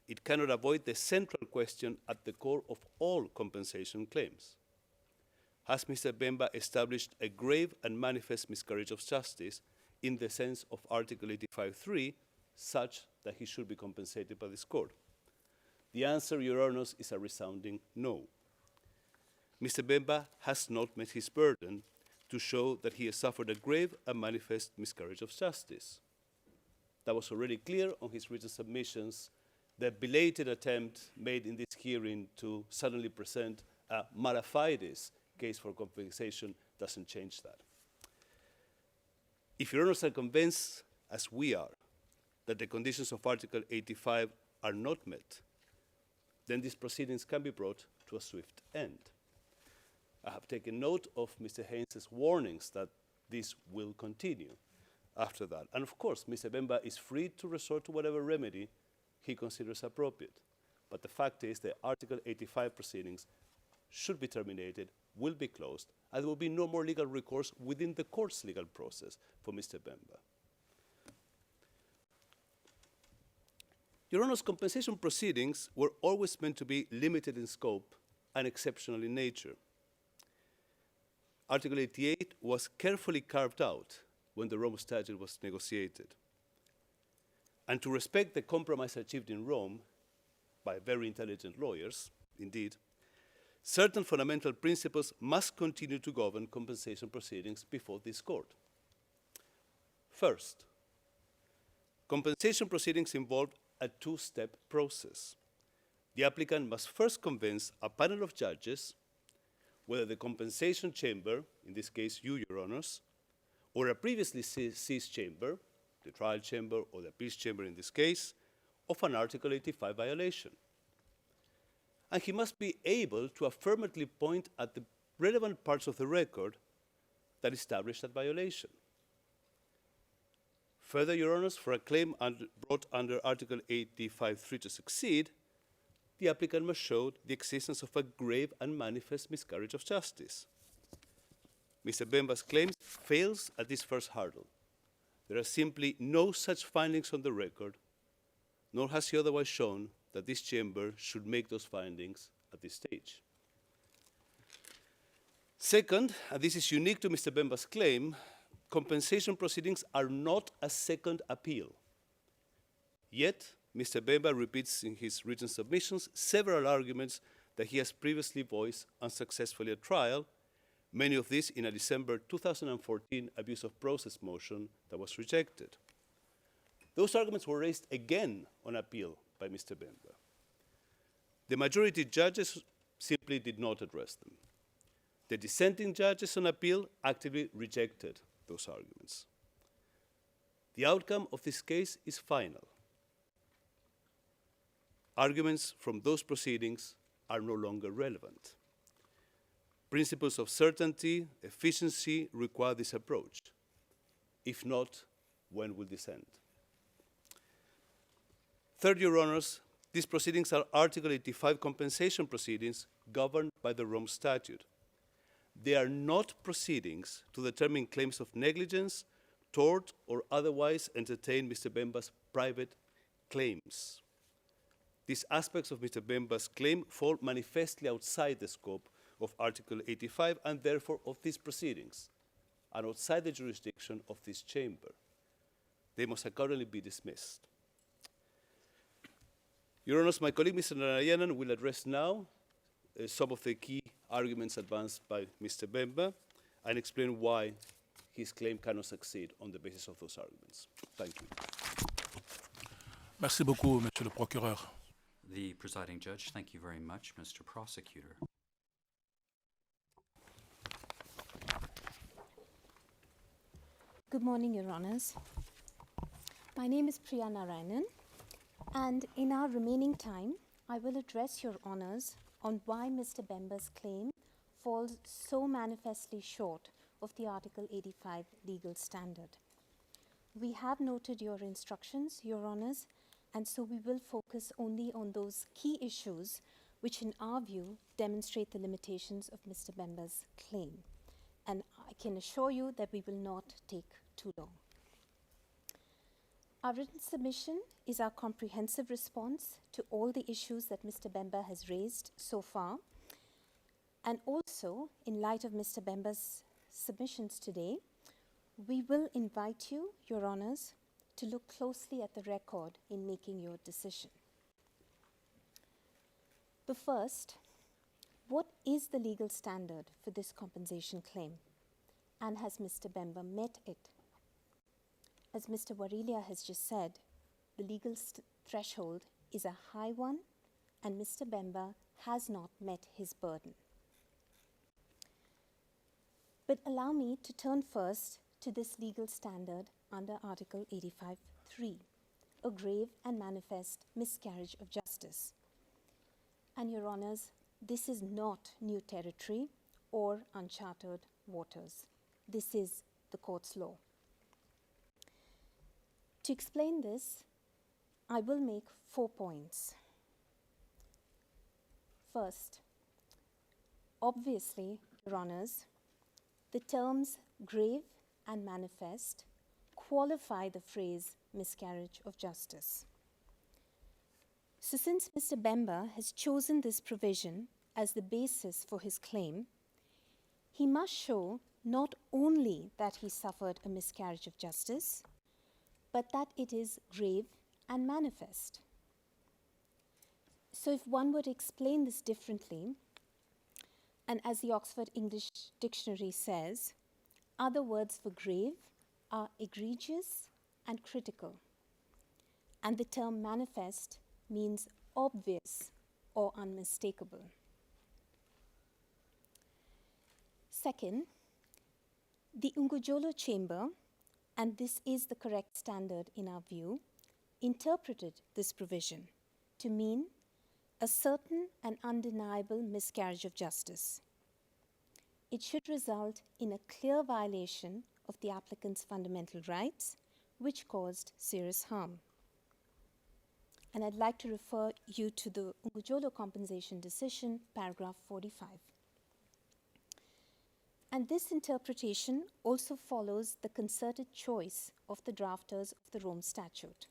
It cannot avoid the central question at the core of all compensation claims. Has Mr. Bemba established a grave and manifest miscarriage of justice in the sense of Article 85.3, such that he should be compensated by this court? The answer, Your Honors, is a resounding no. Mr. Bemba has not met his burden to show that he has suffered a grave and manifest miscarriage of justice. That was already clear on his written submissions. The belated attempt made in this hearing to suddenly present a mala fides case for compensation doesn't change that. If Your Honors are convinced, as we are, that the conditions of Article 85 are not met, then these proceedings can be brought to a swift end. I have taken note of Mr. Haynes' warnings that this will continue after that. And of course, Mr. Bemba is free to resort to whatever remedy he considers appropriate. But the fact is that Article 85 proceedings should be terminated, will be closed, and there will be no more legal recourse within the court's legal process for Mr. Bemba. Your Honor's compensation proceedings were always meant to be limited in scope and exceptional in nature. Article 88 was carefully carved out when the Rome Statute was negotiated. And to respect the compromise achieved in Rome by very intelligent lawyers, indeed, certain fundamental principles must continue to govern compensation proceedings before this court. First, compensation proceedings involve a two-step process. The applicant must first convince a panel of judges whether the compensation chamber, in this case you, Your Honors, or a previously seized chamber, the trial chamber or the appeals chamber in this case, of an Article 85 violation. And he must be able to affirmatively point at the relevant parts of the record that establish that violation. Further, Your Honors, for a claim brought under Article 85.3 to succeed, the applicant must show the existence of a grave and manifest miscarriage of justice. Mr. Bemba's claim fails at this first hurdle. There are simply no such findings on the record, nor has he otherwise shown that this chamber should make those findings at this stage. Second, and this is unique to Mr. Bemba's claim, compensation proceedings are not a second appeal. Yet, Mr. Bemba repeats in his written submissions several arguments that he has previously voiced unsuccessfully at trial, many of these in a December 2014 abuse of process motion that was rejected. Those arguments were raised again on appeal by Mr. Bemba. The majority judges simply did not address them. The dissenting judges on appeal actively rejected those arguments. The outcome of this case is final. Arguments from those proceedings are no longer relevant. Principles of certainty, efficiency require this approach. If not, when will this end? Third, Your Honors, these proceedings are Article 85 compensation proceedings governed by the Rome Statute. They are not proceedings to determine claims of negligence, tort, or otherwise entertain Mr. Bemba's private claims. These aspects of Mr. Bemba's claim fall manifestly outside the scope of Article 85 and therefore of these proceedings, and outside the jurisdiction of this chamber. They must accordingly be dismissed. Your Honors, my colleague Mr. Narayanan will address now some of the key arguments advanced by Mr. Bemba and explain why his claim cannot succeed on the basis of those arguments. Thank you. Merci beaucoup, Monsieur le Procureur. The presiding judge, thank you very much, Mr. Prosecutor. Good morning, Your Honours. My name is Priya Narayanan, and in our remaining time, I will address Your Honours on why Mr. Bemba's claim falls so manifestly short of the Article 85 legal standard. We have noted your instructions, Your Honours, and so we will focus only on those key issues which in our view demonstrate the limitations of Mr. Bemba's claim. And I can assure you that we will not take too long. Our written submission is our comprehensive response to all the issues that Mr. Bemba has raised so far. And also, in light of Mr. Bemba's submissions today, we will invite you, Your Honours, to look closely at the record in making your decision. But first, what is the legal standard for this compensation claim? And has Mr. Bemba met it? As Mr. Warilia has just said, the legal threshold is a high one, and Mr. Bemba has not met his burden. But allow me to turn first to this legal standard under Article 85.3, a grave and manifest miscarriage of justice. And Your Honours, this is not new territory or uncharted waters. This is the court's law. To explain this, I will make 4 points. First, obviously, Your Honours, the terms grave and manifest qualify the phrase miscarriage of justice. So since Mr. Bemba has chosen this provision as the basis for his claim, he must show not only that he suffered a miscarriage of justice, but that it is grave and manifest. So if one were to explain this differently, and as the Oxford English Dictionary says, other words for grave are egregious and critical, and the term manifest means obvious or unmistakable. Second, the Ungojolo Chamber, and this is the correct standard in our view, interpreted this provision to mean a certain and undeniable miscarriage of justice. it should result in a clear violation of the applicant's fundamental rights, which caused serious harm. And I'd like to refer you to the Ungujolo compensation decision, paragraph 45. And this interpretation also follows the concerted choice of the drafters of the Rome Statute.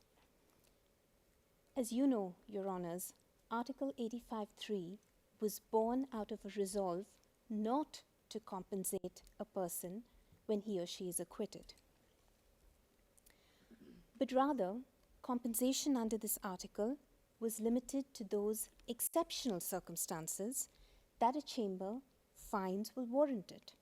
As you know, Your Honours, Article 85.3 was born out of a resolve not to compensate a person when he or she is acquitted, but rather compensation under this article was limited to those exceptional circumstances that a chamber finds will warrant it.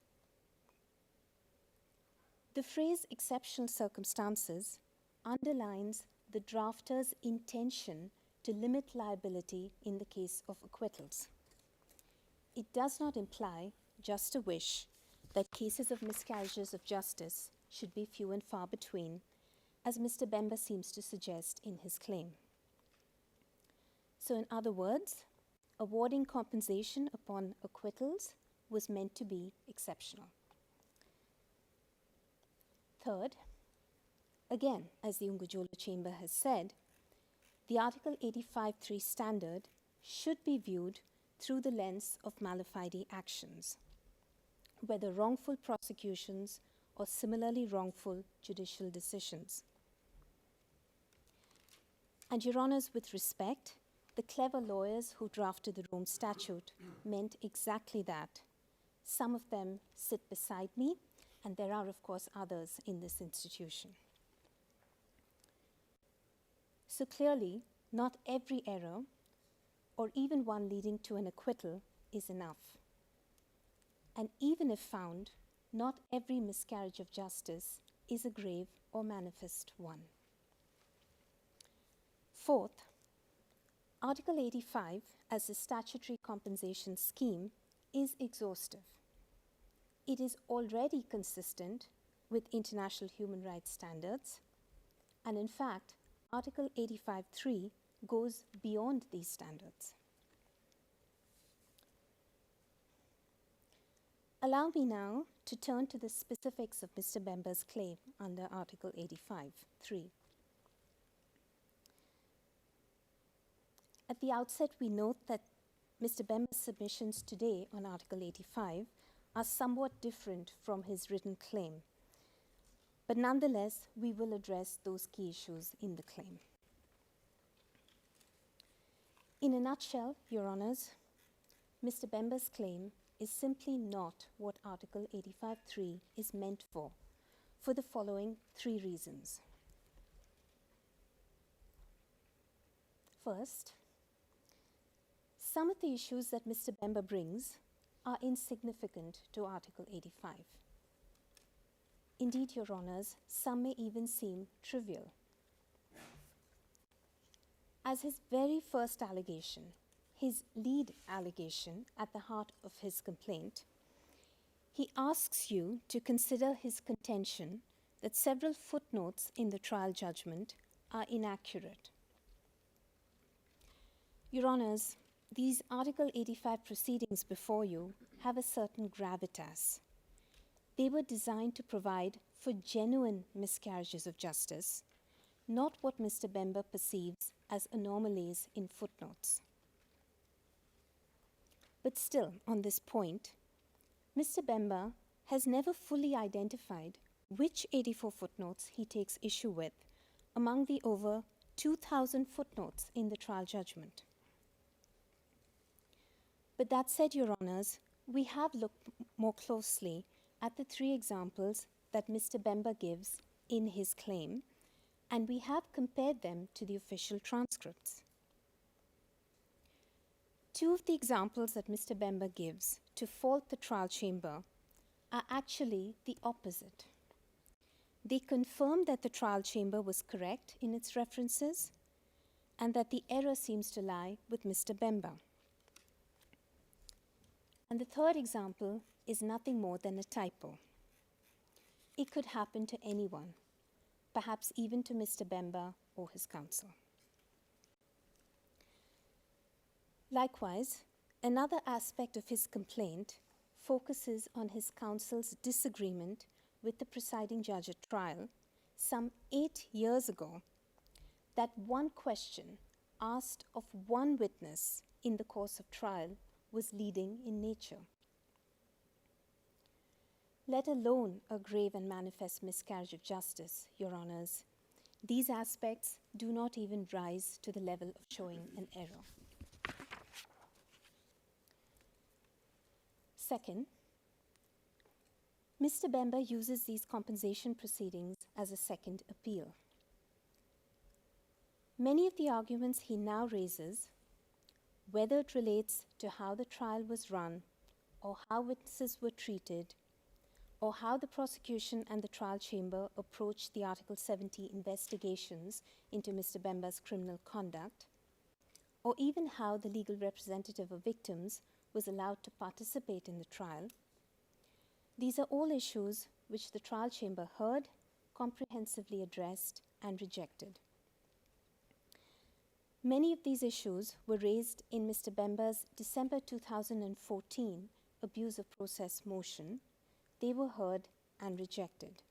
The phrase exceptional circumstances underlines the drafter's intention to limit liability in the case of acquittals. It does not imply just a wish that cases of miscarriages of justice should be few and far between, as Mr. Bemba seems to suggest in his claim. So in other words, awarding compensation upon acquittals was meant to be exceptional. Third, again, as the Ungujolo Chamber has said, the Article 85.3 standard should be viewed through the lens of mala fide actions, whether wrongful prosecutions or similarly wrongful judicial decisions. And Your Honours, with respect, the clever lawyers who drafted the Rome Statute meant exactly that. Some of them sit beside me, and there are, of course, others in this institution. So clearly, not every error, or even one leading to an acquittal, is enough. And even if found, not every miscarriage of justice is a grave or manifest one. Fourth, Article 85, as a statutory compensation scheme, is exhaustive. It is already consistent with international human rights standards, and in fact, Article 85.3 goes beyond these standards. Allow me now to turn to the specifics of Mr. Bemba's claim under Article 85.3. At the outset, we note that Mr. Bemba's submissions today on Article 85 are somewhat different from his written claim. But nonetheless, we will address those key issues in the claim. In a nutshell, Your Honours, Mr. Bemba's claim is simply not what Article 85.3 is meant for the following three reasons. First, some of the issues that Mr. Bemba brings are insignificant to Article 85. Indeed, Your Honours, some may even seem trivial. As his very first allegation, his lead allegation at the heart of his complaint, he asks you to consider his contention that several footnotes in the trial judgment are inaccurate. Your Honours, these Article 85 proceedings before you have a certain gravitas. They were designed to provide for genuine miscarriages of justice, not what Mr. Bemba perceives as anomalies in footnotes. But still, on this point, Mr. Bemba has never fully identified which 84 footnotes he takes issue with among the over 2,000 footnotes in the trial judgment. But that said, Your Honours, we have looked more closely at the three examples that Mr. Bemba gives in his claim, and we have compared them to the official transcripts. Two of the examples that Mr. Bemba gives to fault the trial chamber are actually the opposite. They confirm that the trial chamber was correct in its references and that the error seems to lie with Mr. Bemba. And the third example is nothing more than a typo. It could happen to anyone, perhaps even to Mr. Bemba or his counsel. Likewise, another aspect of his complaint focuses on his counsel's disagreement with the presiding judge at trial some 8 years ago that one question asked of one witness in the course of trial was leading in nature. Let alone a grave and manifest miscarriage of justice, Your Honours, these aspects do not even rise to the level of showing an error. Second, Mr. Bemba uses these compensation proceedings as a second appeal. Many of the arguments he now raises, whether it relates to how the trial was run, or how witnesses were treated, or how the prosecution and the trial chamber approached the Article 70 investigations into Mr. Bemba's criminal conduct, or even how the legal representative of victims was allowed to participate in the trial, these are all issues which the trial chamber heard, comprehensively addressed, and rejected. Many of these issues were raised in Mr. Bemba's December 2014 abuse of process motion. They were heard and rejected.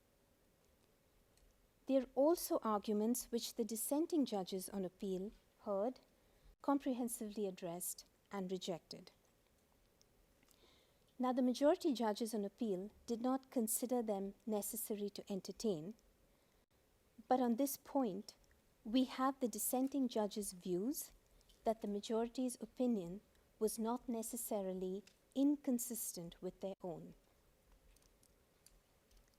There are also arguments which the dissenting judges on appeal heard, comprehensively addressed, and rejected. Now, the majority judges on appeal did not consider them necessary to entertain, but on this point, we have the dissenting judges' views that the majority's opinion was not necessarily inconsistent with their own.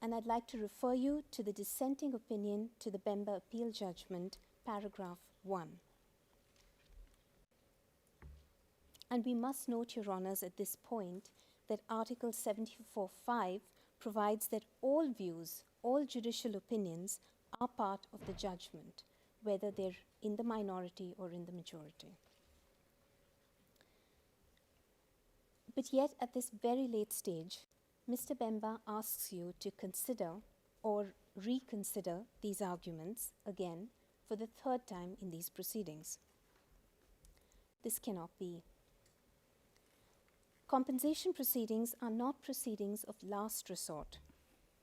And I'd like to refer you to the dissenting opinion to the Bemba appeal judgment, paragraph 1. And we must note, Your Honours, at this point, that Article 74(5) provides that all views, all judicial opinions are part of the judgment, whether they're in the minority or in the majority. But yet, at this very late stage, Mr. Bemba asks you to consider or reconsider these arguments again for the third time in these proceedings. This cannot be. Compensation proceedings are not proceedings of last resort,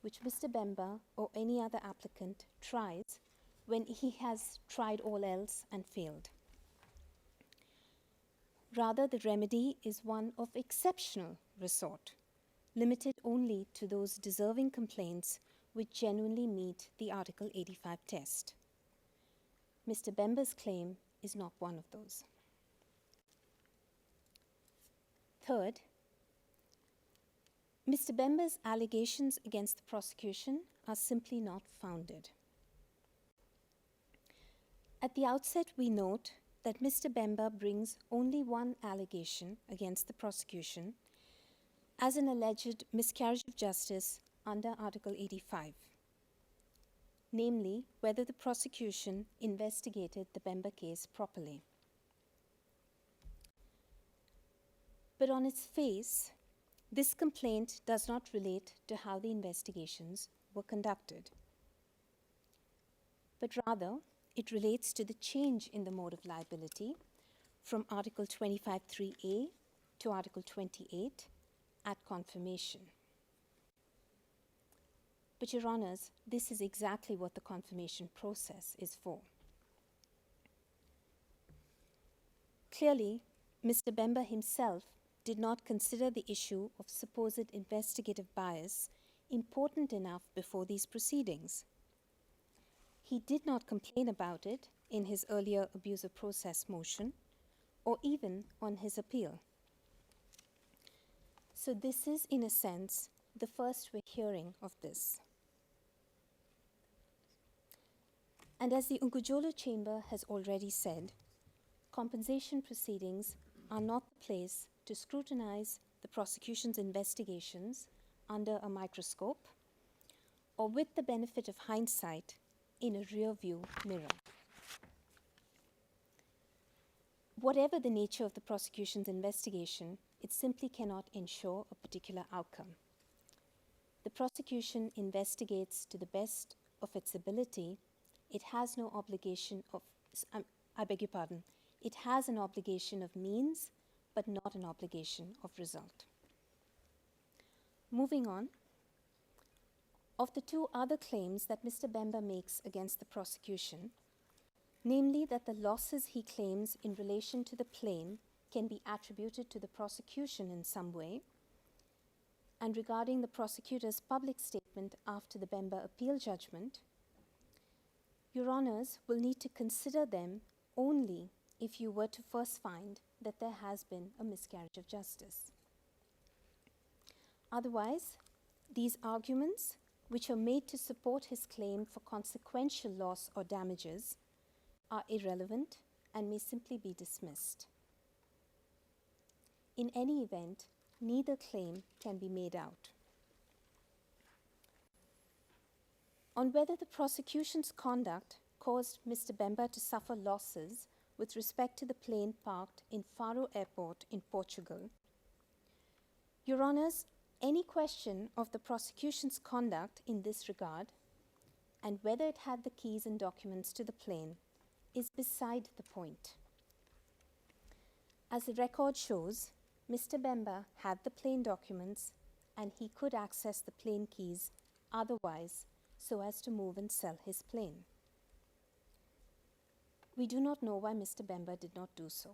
which Mr. Bemba or any other applicant tries when he has tried all else and failed. Rather, the remedy is one of exceptional resort, limited only to those deserving complaints which genuinely meet the Article 85 test. Mr. Bemba's claim is not one of those. Third, Mr. Bemba's allegations against the prosecution are simply not founded. At the outset, we note that Mr. Bemba brings only one allegation against the prosecution as an alleged miscarriage of justice under Article 85, namely whether the prosecution investigated the Bemba case properly. But on its face, this complaint does not relate to how the investigations were conducted, but rather it relates to the change in the mode of liability from Article 25(3)(a) to Article 28 at confirmation. But, Your Honours, this is exactly what the confirmation process is for. Clearly, Mr. Bemba himself did not consider the issue of supposed investigative bias important enough before these proceedings. He did not complain about it in his earlier abuse of process motion or even on his appeal. So this is, in a sense, the first we're hearing of this. And as the Ngujolo Chamber has already said, compensation proceedings are not the place to scrutinize the prosecution's investigations under a microscope or with the benefit of hindsight in a rear-view mirror. Whatever the nature of the prosecution's investigation, it simply cannot ensure a particular outcome. The prosecution investigates to the best of its ability. It has no obligation of, it has an obligation of means, but not an obligation of result. Moving on, of the two other claims that Mr. Bemba makes against the prosecution, namely that the losses he claims in relation to the plane can be attributed to the prosecution in some way, and regarding the prosecutor's public statement after the Bemba appeal judgment, Your Honours will need to consider them only if you were to first find that there has been a miscarriage of justice. Otherwise, these arguments, which are made to support his claim for consequential loss or damages, are irrelevant and may simply be dismissed. In any event, neither claim can be made out. On whether the prosecution's conduct caused Mr. Bemba to suffer losses with respect to the plane parked in Faro Airport in Portugal, Your Honours, any question of the prosecution's conduct in this regard, and whether it had the keys and documents to the plane, is beside the point. As the record shows, Mr. Bemba had the plane documents and he could access the plane keys otherwise so as to move and sell his plane. We do not know why Mr. Bemba did not do so.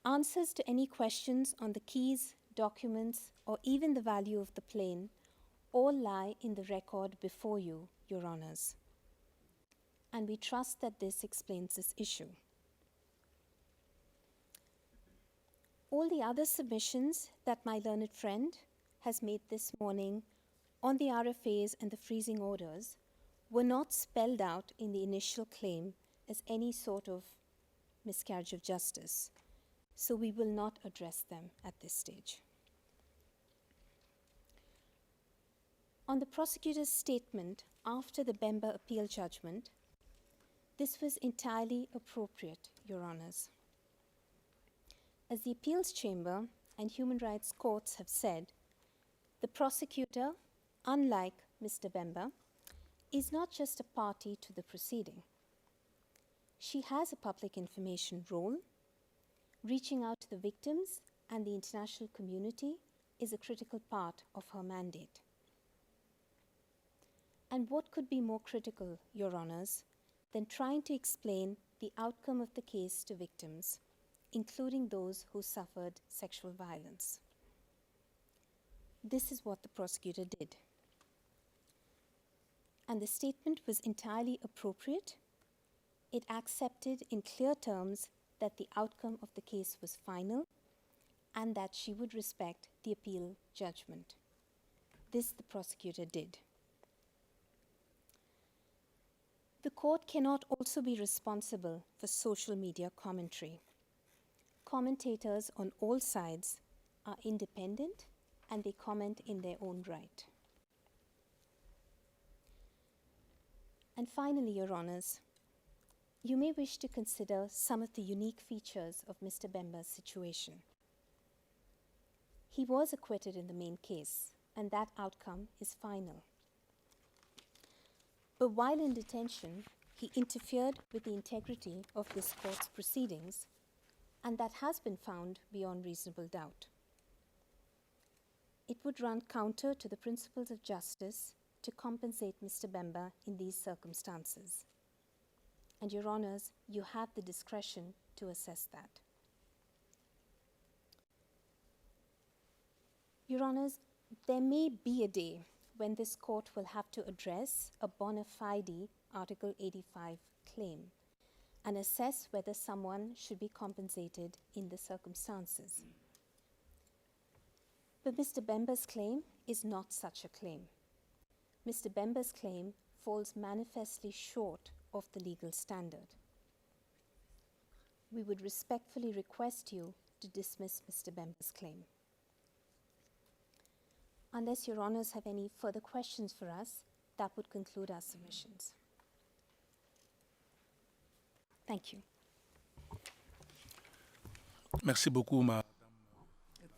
Answers to any questions on the keys, documents, or even the value of the plane all lie in the record before you, Your Honours. And we trust that this explains this issue. All the other submissions that my learned friend has made this morning on the RFAs and the freezing orders were not spelled out in the initial claim as any sort of miscarriage of justice, so we will not address them at this stage. On the prosecutor's statement after the Bemba appeal judgment, this was entirely appropriate, Your Honours. As the appeals chamber and human rights courts have said, the prosecutor, unlike Mr. Bemba, is not just a party to the proceeding. She has a public information role. Reaching out to the victims and the international community is a critical part of her mandate. And what could be more critical, Your Honours, than trying to explain the outcome of the case to victims, including those who suffered sexual violence? This is what the prosecutor did. And the statement was entirely appropriate. It accepted in clear terms that the outcome of the case was final and that she would respect the appeal judgment. This the prosecutor did. The court cannot also be responsible for social media commentary. Commentators on all sides are independent and they comment in their own right. And finally, Your Honours, you may wish to consider some of the unique features of Mr. Bemba's situation. He was acquitted in the main case, and that outcome is final. But while in detention, he interfered with the integrity of this court's proceedings, and that has been found beyond reasonable doubt. It would run counter to the principles of justice to compensate Mr. Bemba in these circumstances. And Your Honours, you have the discretion to assess that. Your Honours, there may be a day when this court will have to address a bona fide Article 85 claim and assess whether someone should be compensated in the circumstances. But Mr. Bemba's claim is not such a claim. Mr. Bemba's claim falls manifestly short of the legal standard. We would respectfully request you to dismiss Mr. Bemba's claim. Unless Your Honours have any further questions for us, that would conclude our submissions. Thank you. Merci beaucoup, Madame.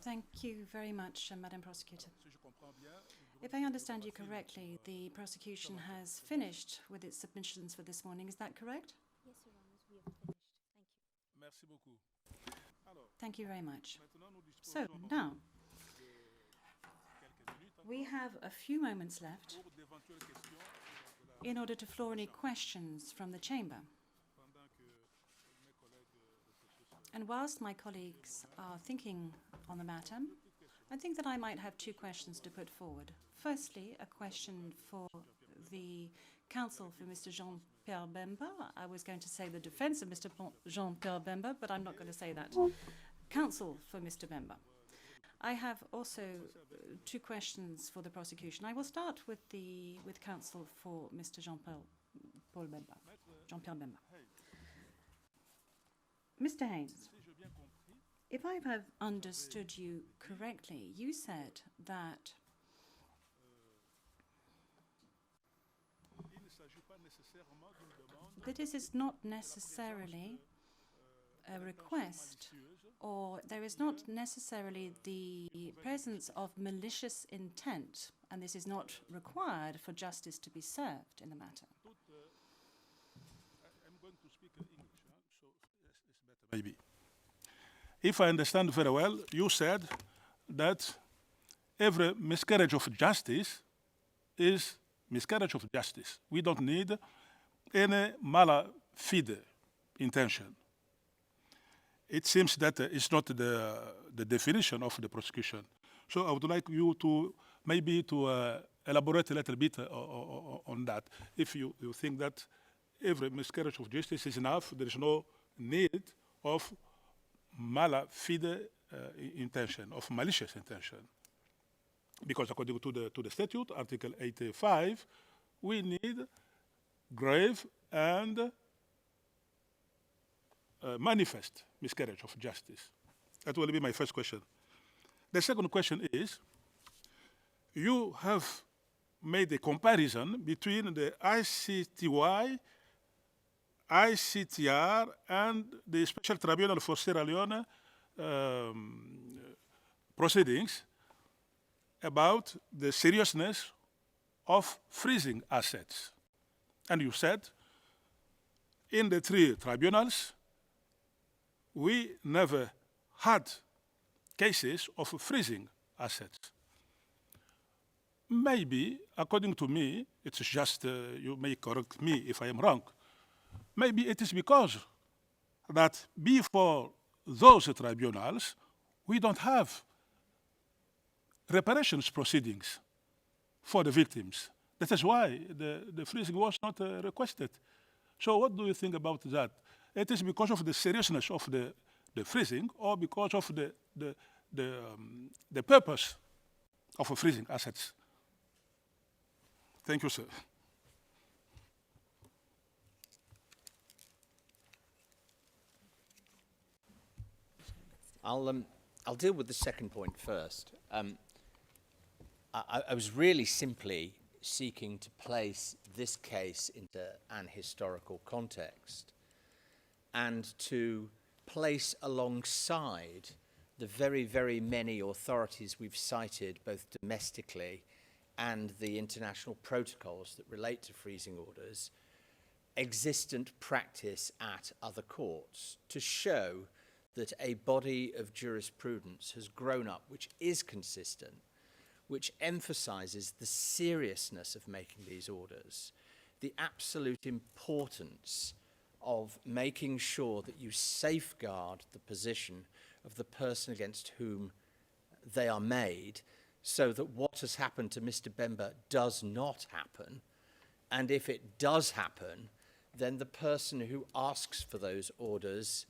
Thank you very much, Madam Prosecutor. If I understand you correctly, the prosecution has finished with its submissions for this morning. Is that correct? Yes, Your Honours, we have finished. Thank you. Merci beaucoup. Alors, Thank you very much. So now, we have a few moments left in order to floor any questions from the chamber. And whilst my colleagues are thinking on the matter, I think that I might have two questions to put forward. Firstly, a question for the counsel for Mr. Jean-Pierre Bemba. I was going to say the defense of Mr. Jean-Pierre Bemba, but I'm not going to say that. Counsel for Mr. Bemba. I have also two questions for the prosecution. I will start with counsel for Mr. Jean-Pierre Bemba. Mr. Haynes, if I have understood you correctly, you said that this is not necessarily a request, or there is not necessarily the presence of malicious intent, and this is not required for justice to be served in the matter. I'm going to speak in English, so yes, it's better. Maybe. If I understand very well, you said that every miscarriage of justice is miscarriage of justice. We don't need any mala fide intention. It seems that it's not the definition of the prosecution. So I would like you to maybe elaborate a little bit on that. If you think that every miscarriage of justice is enough, there is no need of mala fide intention, of malicious intention. Because according to the statute, Article 85, we need grave and manifest miscarriage of justice. That will be my first question. The second question is, you have made a comparison between the ICTY, ICTR, and the Special Tribunal for Sierra Leone proceedings about the seriousness of freezing assets. And you said, in the three tribunals, we never had cases of freezing assets. Maybe, according to me, it's just, you may correct me if I am wrong, maybe it is because that before those tribunals, we don't have reparations proceedings for the victims. That is why the freezing was not requested. So what do you think about that? It is because of the seriousness of the freezing, or because of the purpose of freezing assets? Thank you, sir. I'll deal with the second point first. I was really simply seeking to place this case into an historical context and to place alongside the very, very many authorities we've cited, both domestically and the international protocols that relate to freezing orders, existent practice at other courts to show that a body of jurisprudence has grown up which is consistent, which emphasizes the seriousness of making these orders, the absolute importance of making sure that you safeguard the position of the person against whom they are made, so that what has happened to Mr. Bemba does not happen. And if it does happen, then the person who asks for those orders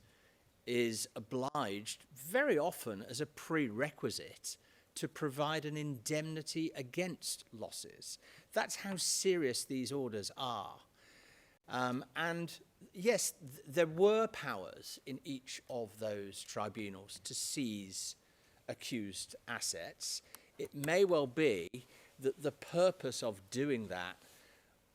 is obliged, very often as a prerequisite, to provide an indemnity against losses. That's how serious these orders are. And yes, there were powers in each of those tribunals to seize accused assets. It may well be that the purpose of doing that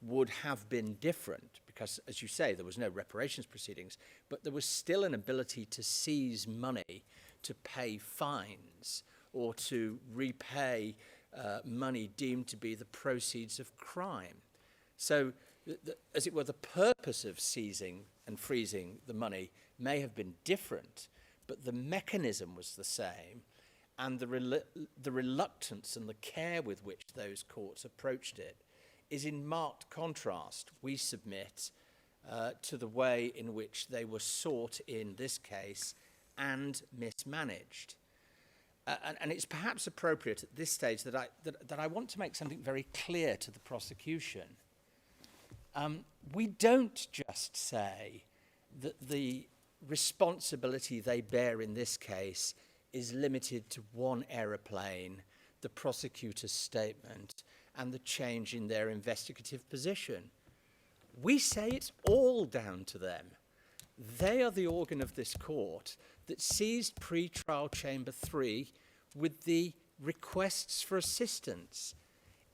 would have been different because, as you say, there was no reparations proceedings, but there was still an ability to seize money to pay fines or to repay money deemed to be the proceeds of crime. So, as it were, the purpose of seizing and freezing the money may have been different, but the mechanism was the same, and the reluctance and the care with which those courts approached it is in marked contrast, we submit, to the way in which they were sought in this case and mismanaged. And it's perhaps appropriate at this stage that I want to make something very clear to the prosecution. We don't just say that the responsibility they bear in this case is limited to one aeroplane, the prosecutor's statement, and the change in their investigative position. We say it's all down to them. They are the organ of this court that seized pre-trial chamber 3 with the requests for assistance.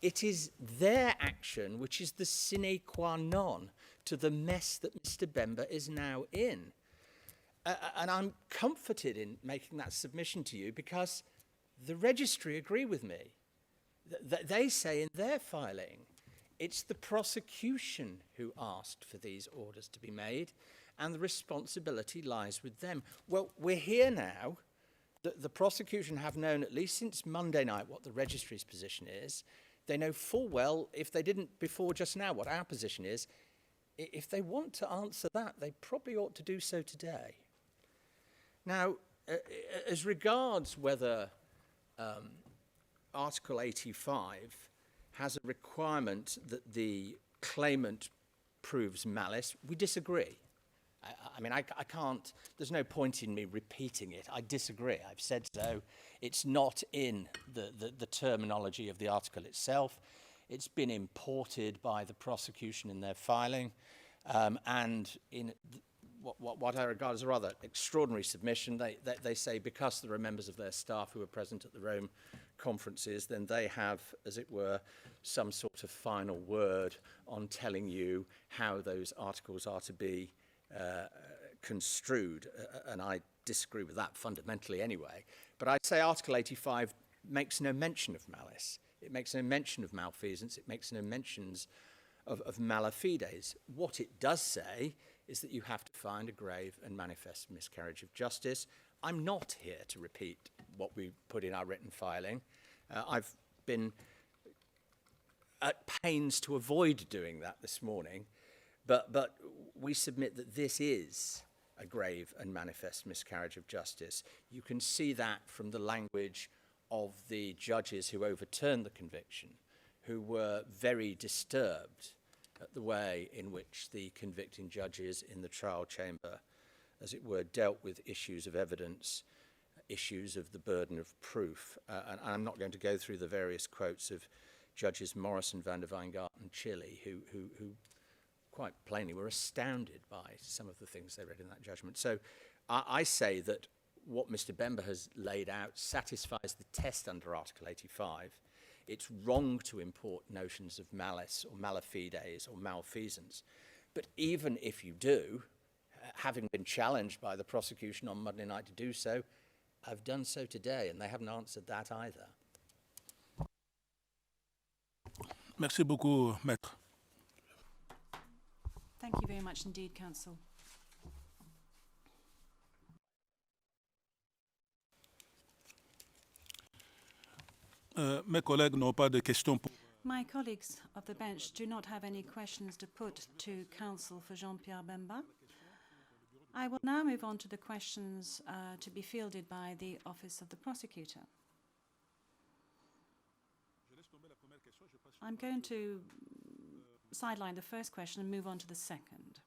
It is their action which is the sine qua non to the mess that Mr. Bemba is now in. And I'm comforted in making that submission to you because the registry agree with me. They say in their filing, it's the prosecution who asked for these orders to be made, and the responsibility lies with them. Well, we're here now. The prosecution have known at least since Monday night what the registry's position is. They know full well, if they didn't before just now, what our position is. If they want to answer that, they probably ought to do so today. Now, as regards whether Article 85 has a requirement that the claimant proves malice, we disagree. I mean, I can't, there's no point in me repeating it. I disagree. I've said so. It's not in the terminology of the article itself. It's been imported by the prosecution in their filing. And in what I regard as a rather extraordinary submission, they say because there are members of their staff who are present at the Rome conferences, then they have, as it were, some sort of final word on telling you how those articles are to be construed, and I disagree with that fundamentally anyway. But I'd say Article 85 makes no mention of malice. It makes no mention of malfeasance. It makes no mentions of mala fides. What it does say is that you have to find a grave and manifest miscarriage of justice. I'm not here to repeat what we put in our written filing. I've been at pains to avoid doing that this morning, but we submit that this is a grave and manifest miscarriage of justice. You can see that from the language of the judges who overturned the conviction, who were very disturbed at the way in which the convicting judges in the trial chamber, as it were, dealt with issues of evidence, issues of the burden of proof. And I'm not going to go through the various quotes of Judges Morrison, Van der Weingart and Chile, who quite plainly were astounded by some of the things they read in that judgment. So I say that what Mr. Bemba has laid out satisfies the test under Article 85. It's wrong to import notions of malice or mala fides or malfeasance. But even if you do, having been challenged by the prosecution on Monday night to do so, I've done so today, and they haven't answered that either. Merci beaucoup, Maître. Thank you very much indeed, Counsel. Mes collègues n'ont pas de questions pour... My colleagues of the bench do not have any questions to put to Counsel for Jean-Pierre Bemba. I will now move on to the questions to be fielded by the Office of the Prosecutor. I'm going to sideline the first question and move on to the second.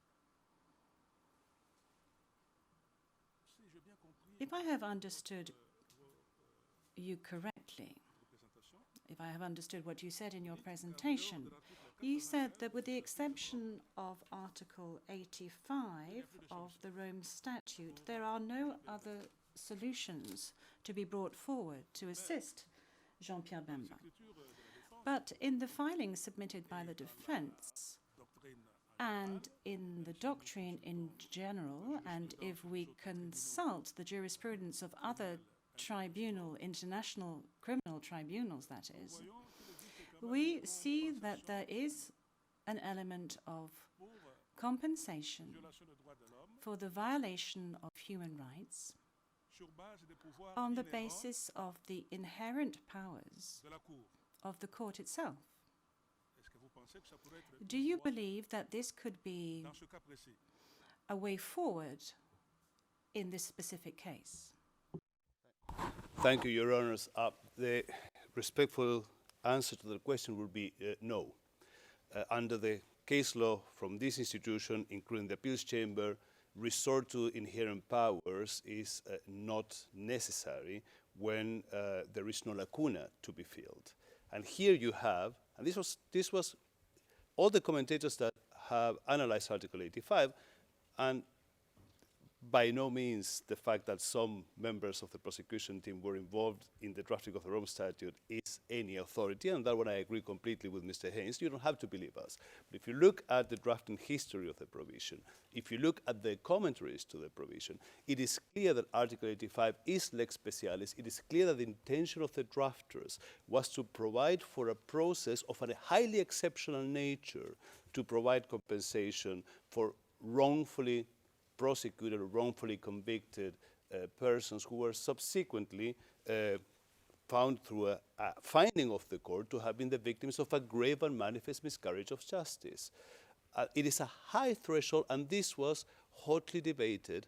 If I have understood you correctly, if I have understood what you said in your presentation, you said that with the exception of Article 85 of the Rome Statute, there are no other solutions to be brought forward to assist Jean-Pierre Bemba. But in the filings submitted by the defense and in the doctrine in general, and if we consult the jurisprudence of other international criminal tribunals, that is, we see that there is an element of compensation for the violation of human rights on the basis of the inherent powers de la Cour. of the court itself. Est-ce que vous pensez que ça pourrait être Do you believe that this could be dans ce cas précis? a way forward in this specific case? Thank you, Your Honors. The respectful answer to the question would be no. Under the case law from this institution, including the appeals chamber, resort to inherent powers is not necessary when there is no lacuna to be filled. And here you have, and this was all the commentators that have analyzed Article 85, and by no means the fact that some members of the prosecution team were involved in the drafting of the Rome Statute is any authority, and that one I agree completely with Mr. Haynes. You don't have to believe us. But if you look at the drafting history of the provision, if you look at the commentaries to the provision, it is clear that Article 85 is lex specialis. It is clear that the intention of the drafters was to provide for a process of a highly exceptional nature to provide compensation for wrongfully prosecuted or wrongfully convicted persons who were subsequently found through a finding of the court to have been the victims of a grave and manifest miscarriage of justice. It is a high threshold, and this was hotly debated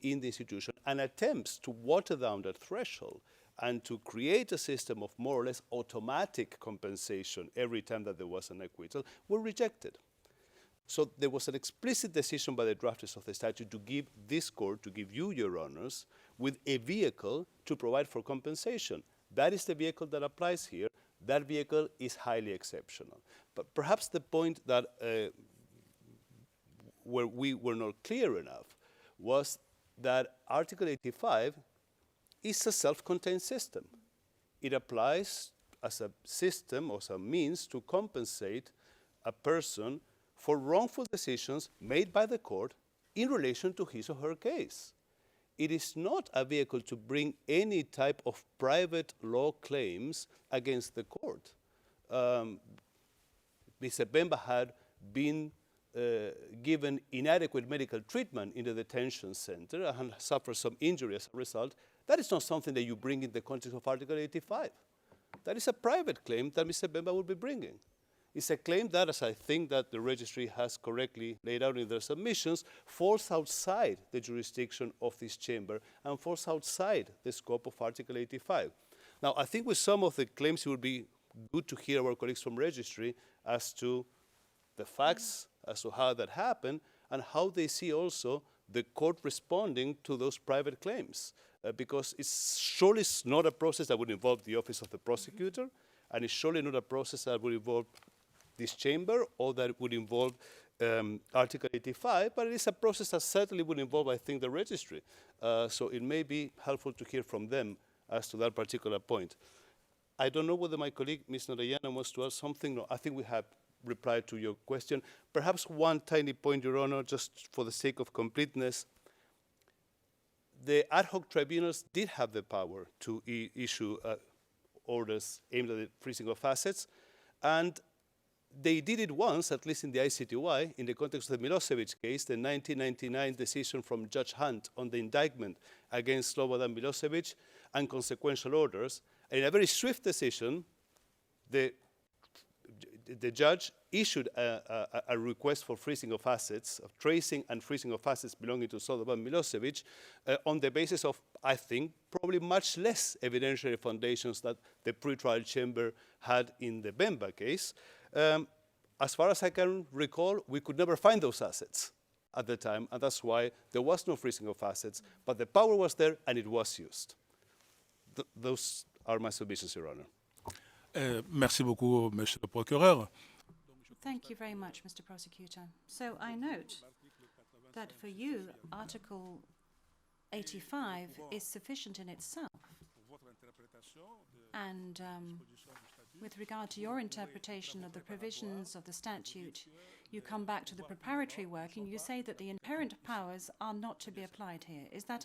in the institution, and attempts to water down that threshold and to create a system of more or less automatic compensation every time that there was an acquittal were rejected. So there was an explicit decision by the drafters of the statute to give this court, to give you, Your Honors, with a vehicle to provide for compensation. That is the vehicle that applies here. That vehicle is highly exceptional. But perhaps the point that where we were not clear enough was that Article 85 is a self-contained system. It applies as a system or as a means to compensate a person for wrongful decisions made by the court in relation to his or her case. It is not a vehicle to bring any type of private law claims against the court. Mr. Bemba had been given inadequate medical treatment in the detention center and suffered some injury as a result. That is not something that you bring in the context of Article 85. That is a private claim that Mr. Bemba will be bringing. It's a claim that, as I think that the registry has correctly laid out in their submissions, falls outside the jurisdiction of this chamber and falls outside the scope of Article 85. Now, I think with some of the claims, it would be good to hear our colleagues from registry as to the facts, as to how that happened, and how they see also the court responding to those private claims. Because it's surely not a process that would involve the office of the prosecutor, and it's surely not a process that would involve this chamber or that would involve Article 85, but it is a process that certainly would involve, I think, the registry. So it may be helpful to hear from them as to that particular point. I don't know whether my colleague, Ms. Narayana, wants to add something. No, I think we have replied to your question. Perhaps one tiny point, Your Honor, just for the sake of completeness. The ad hoc tribunals did have the power to issue orders aimed at the freezing of assets, and they did it once, at least in the ICTY, in the context of the Milosevic case, the 1999 decision from Judge Hunt on the indictment against Slobodan Milosevic and consequential orders. And in a very swift decision, the judge issued a request for freezing of assets, of tracing and freezing of assets belonging to Slobodan Milosevic on the basis of, I think, probably much less evidentiary foundations that the pretrial chamber had in the Bemba case. As far as I can recall, we could never find those assets at the time, and that's why there was no freezing of assets, but the power was there and it was used. Those are my submissions, Your Honor. Merci beaucoup, Monsieur le Procureur. Thank you very much, Mr. Prosecutor. So I note that for you, Article 85 is sufficient in itself. And with regard to your interpretation of the provisions of the statute, you come back to the preparatory work and you say that the inherent powers are not to be applied here. Is that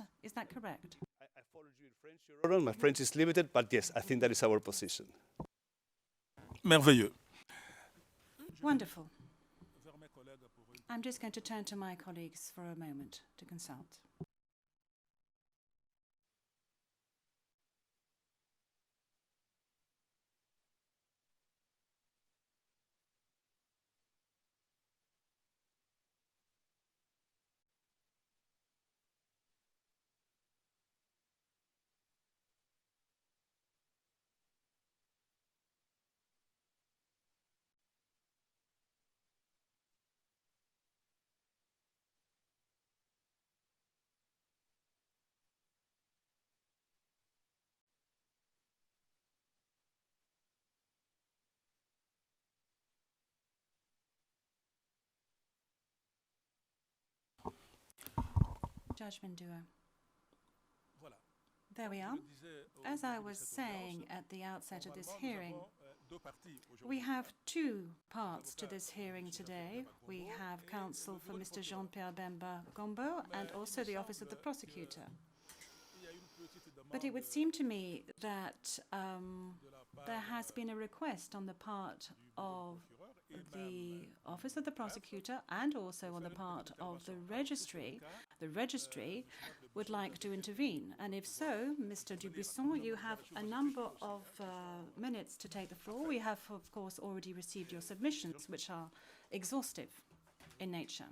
correct? I followed you in French, Your Honor. My French is limited, but yes, I think that is our position. Merveilleux. Wonderful. I'm just going to turn to my colleagues for a moment to consult. Judge Mundua. There we are. As I was saying at the outset of this hearing, we have two parts to this hearing today. We have counsel for Mr. Jean-Pierre Bemba Gombo and also the Office of the Prosecutor. But it would seem to me that there has been a request on the part of the Office of the Prosecutor and also on the part of the registry. The registry would like to intervene. And if so, Mr. Dubuisson, you have a number of minutes to take the floor. We have, of course, already received your submissions, which are exhaustive in nature.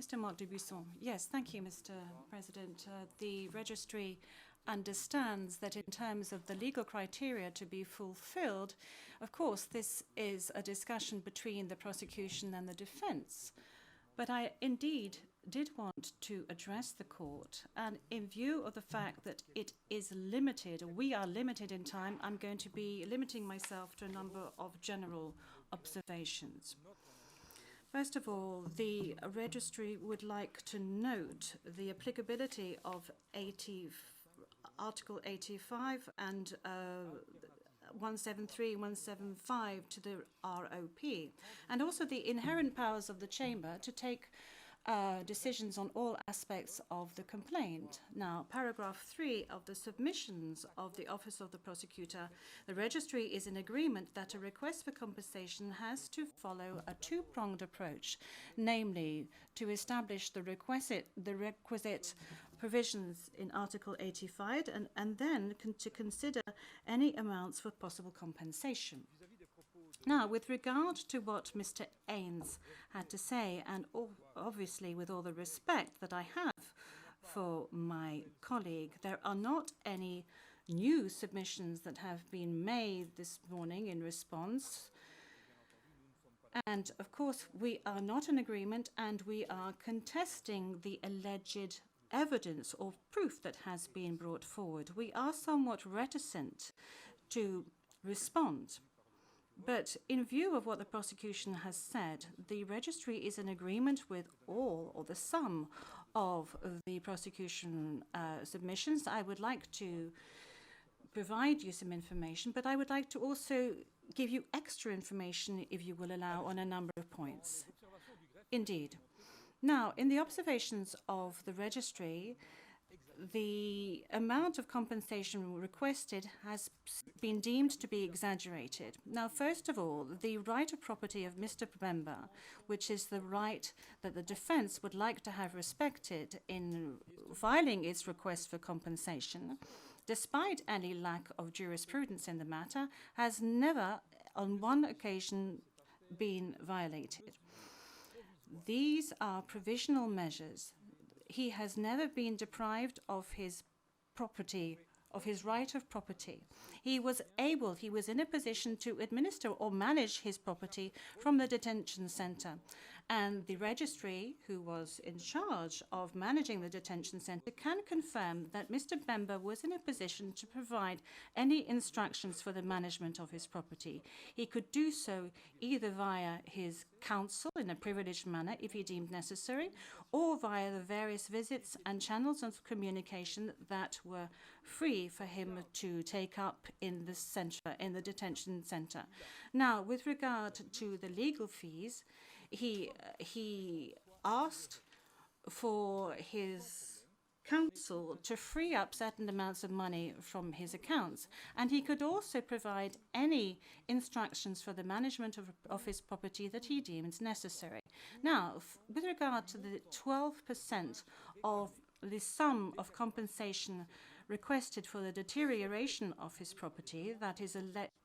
Mr. Marc Dubuisson. Yes, thank you, Mr. President. The registry understands that in terms of the legal criteria to be fulfilled, of course, this is a discussion between the prosecution and the defense. But I indeed did want to address the court, and in view of the fact that it is limited, we are limited in time, I'm going to be limiting myself to a number of general observations. First of all, the registry would like to note the applicability of Article 85 and 173 and 175 to the ROP, and also the inherent powers of the Chamber to take decisions on all aspects of the complaint. Now, paragraph 3 of the submissions of the Office of the Prosecutor, the registry is in agreement that a request for compensation has to follow a two-pronged approach, namely to establish the requisite provisions in Article 85 and then to consider any amounts for possible compensation. Now, with regard to what Mr. Haynes had to say, and obviously with all the respect that I have for my colleague, there are not any new submissions that have been made this morning in response. And of course, we are not in agreement and we are contesting the alleged evidence or proof that has been brought forward. We are somewhat reticent to respond. But in view of what the prosecution has said, the registry is in agreement with all or the sum of the prosecution submissions. I would like to provide you some information, but I would like to also give you extra information, if you will allow, on a number of points. Indeed. Now, in the observations of the registry, the amount of compensation requested has been deemed to be exaggerated. Now, first of all, the right of property of Mr. Bemba, which is the right that the defense would like to have respected in filing its request for compensation, despite any lack of jurisprudence in the matter, has never on one occasion been violated. These are provisional measures. He has never been deprived of his property, of his right of property. He was in a position to administer or manage his property from the detention center. And the registry, who was in charge of managing the detention center, can confirm that Mr. Bemba was in a position to provide any instructions for the management of his property. He could do so either via his counsel in a privileged manner, if he deemed necessary, or via the various visits and channels of communication that were free for him to take up in the center, in the detention center. Now, with regard to the legal fees, he asked for his counsel to free up certain amounts of money from his accounts, and he could also provide any instructions for the management of his property that he deems necessary. Now, with regard to the 12% of the sum of compensation requested for the deterioration of his property, that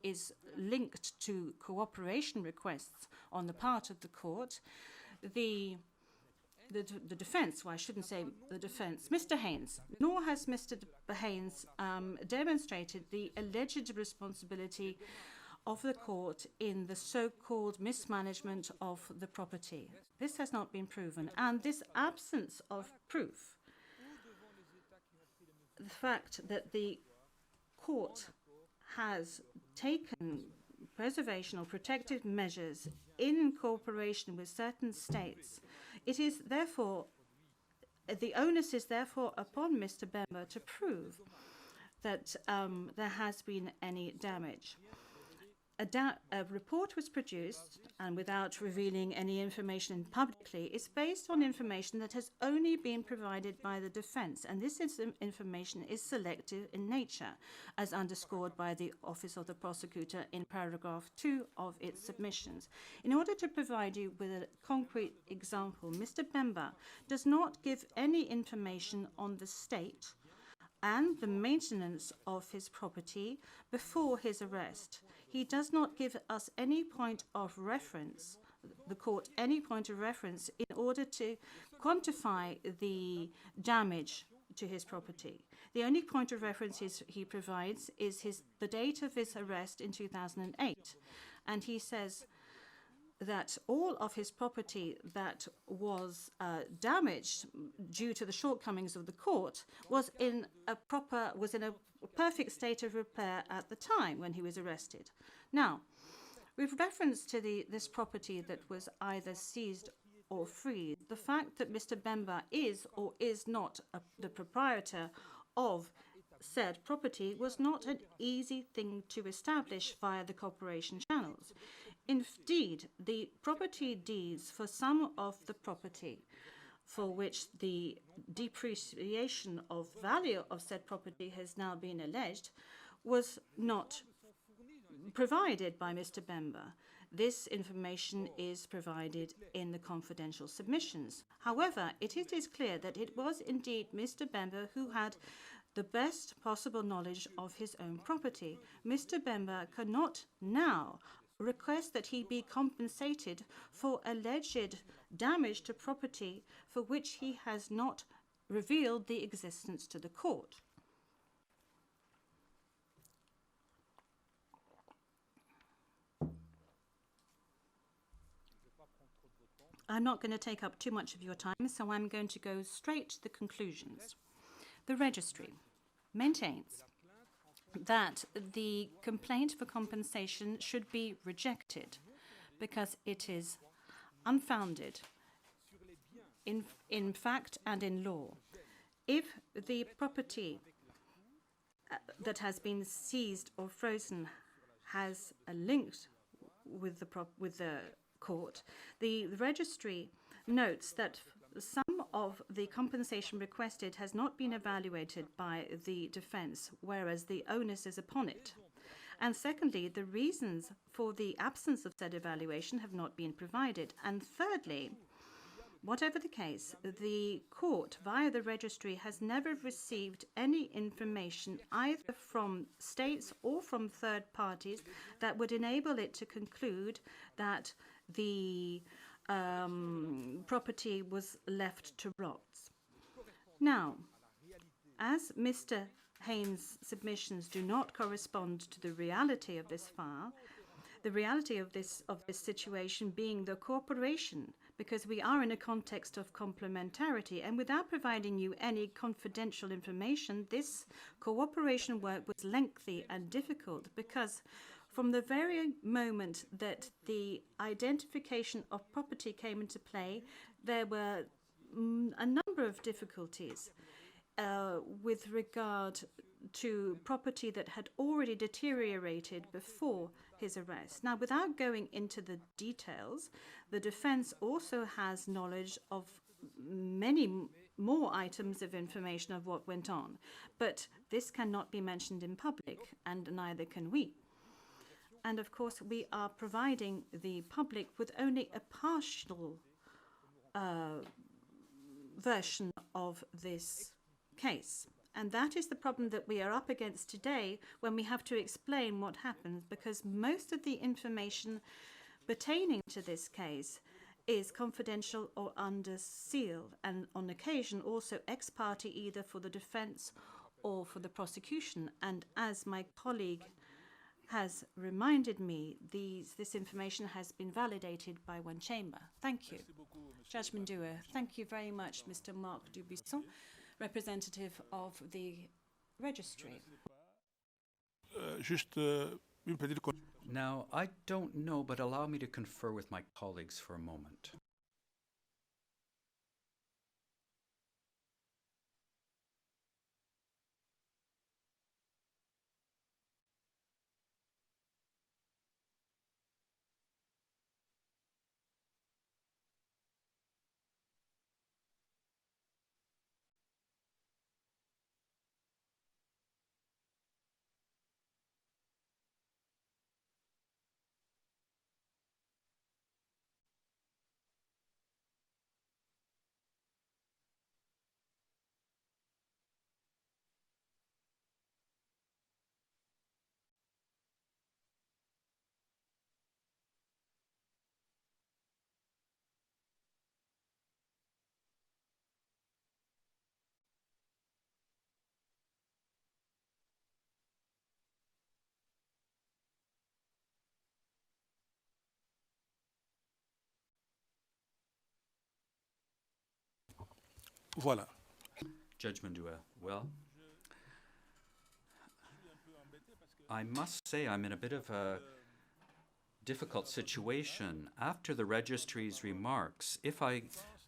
is linked to cooperation requests on the part of the court, the defense, well, I shouldn't say the defense, Mr. Haynes, nor has Mr. Haynes demonstrated the alleged responsibility of the court in the so-called mismanagement of the property. This has not been proven, and this absence of proof, the fact that the court has taken preservation or protective measures in cooperation with certain states, it is therefore the onus is therefore upon Mr. Bemba to prove that there has been any damage. A report was produced, and without revealing any information publicly, is based on information that has only been provided by the defense, and this information is selective in nature, as underscored by the Office of the Prosecutor in paragraph 2 of its submissions. In order to provide you with a concrete example, Mr. Bemba does not give any information on the state and the maintenance of his property before his arrest. He does not give us any point of reference, the court any point of reference, in order to quantify the damage to his property. The only point of reference he provides is the date of his arrest in 2008. And he says that all of his property that was damaged due to the shortcomings of the court was in a perfect state of repair at the time when he was arrested. Now, with reference to this property that was either seized or freed, the fact that Mr. Bemba is or is not the proprietor of said property was not an easy thing to establish via the cooperation channels. Indeed, the property deeds for some of the property for which the depreciation of value of said property has now been alleged was not provided by Mr. Bemba. This information is provided in the confidential submissions. However, it is clear that it was indeed Mr. Bemba who had the best possible knowledge of his own property. Mr. Bemba cannot now request that he be compensated for alleged damage to property for which he has not revealed the existence to the court. I'm not going to take up too much of your time, so I'm going to go straight to the conclusions. The registry maintains that the complaint for compensation should be rejected because it is unfounded in fact and in law. If the property that has been seized or frozen has a link with the court, the registry notes that some of the compensation requested has not been evaluated by the defense, whereas the onus is upon it. And secondly, the reasons for the absence of said evaluation have not been provided. And thirdly, whatever the case, the court, via the registry, has never received any information either from states or from third parties that would enable it to conclude that the property was left to rot. Now, as Mr. Haynes' submissions do not correspond to the reality of this file, the reality of this situation being the cooperation, because we are in a context of complementarity, and without providing you any confidential information, this cooperation work was lengthy and difficult because from the very moment that the identification of property came into play, there were a number of difficulties with regard to property that had already deteriorated before his arrest. Now, without going into the details, the defense also has knowledge of many more items of information of what went on, but this cannot be mentioned in public, and neither can we. And of course, we are providing the public with only a partial version of this case. And that is the problem that we are up against today when we have to explain what happened, because most of the information pertaining to this case is confidential or under seal, and on occasion also ex parte, either for the defense or for the prosecution. And as my colleague has reminded me, this information has been validated by one chamber. Thank you. Judge Mundua, thank you very much, Mr. Marc Dubuisson, representative of the registry. Now, I don't know, but allow me to confer with my colleagues for a moment. Voilà. Judge Mundua, well, I must say I'm in a bit of a difficult situation. After the registry's remarks, if I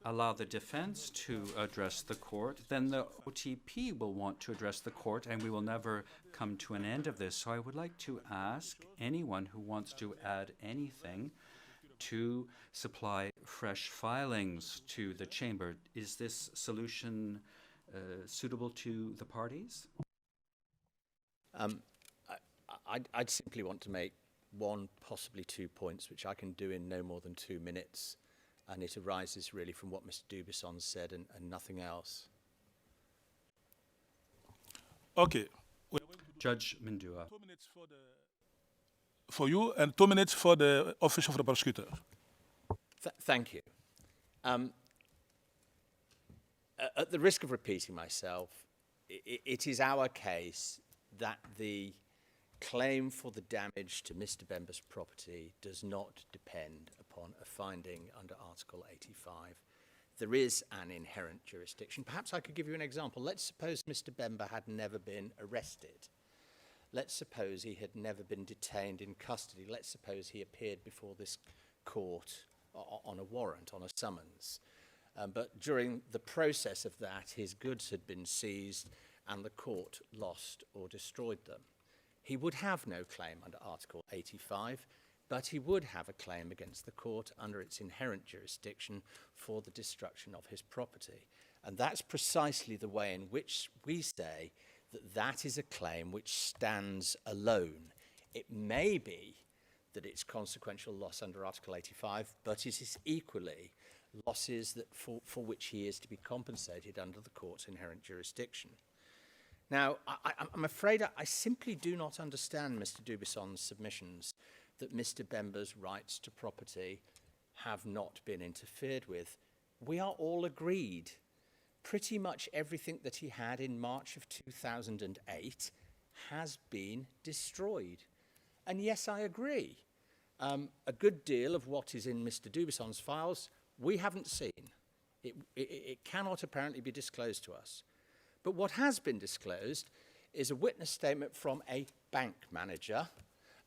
allow the defense to address the court, then the OTP will want to address the court and we will never come to an end of this. So I would like to ask anyone who wants to add anything to supply fresh filings to the chamber. Is this solution suitable to the parties? I'd simply want to make one, possibly 2 points, which I can do in no more than 2 minutes, and it arises really from what Mr. Dubisson said and nothing else. Okay. Judge Mundua. 2 minutes for you and 2 minutes for the office of the prosecutor. Thank you. At the risk of repeating myself, it is our case that the claim for the damage to Mr. Bemba's property does not depend upon a finding under Article 85. There is an inherent jurisdiction. Perhaps I could give you an example. Let's suppose Mr. Bemba had never been arrested. Let's suppose he had never been detained in custody. Let's suppose he appeared before this court on a warrant, on a summons. But during the process of that, his goods had been seized and the court lost or destroyed them. He would have no claim under Article 85, but he would have a claim against the court under its inherent jurisdiction for the destruction of his property. And that's precisely the way in which we say that that is a claim which stands alone. It may be that it's consequential loss under Article 85, but it is equally losses that for which he is to be compensated under the court's inherent jurisdiction. Now, I'm afraid I simply do not understand Mr. Dubisson's submissions that Mr. Bemba's rights to property have not been interfered with. We are all agreed. Pretty much everything that he had in March of 2008 has been destroyed. And yes, I agree. A good deal of what is in Mr. Dubisson's files we haven't seen. It cannot apparently be disclosed to us. But what has been disclosed is a witness statement from a bank manager,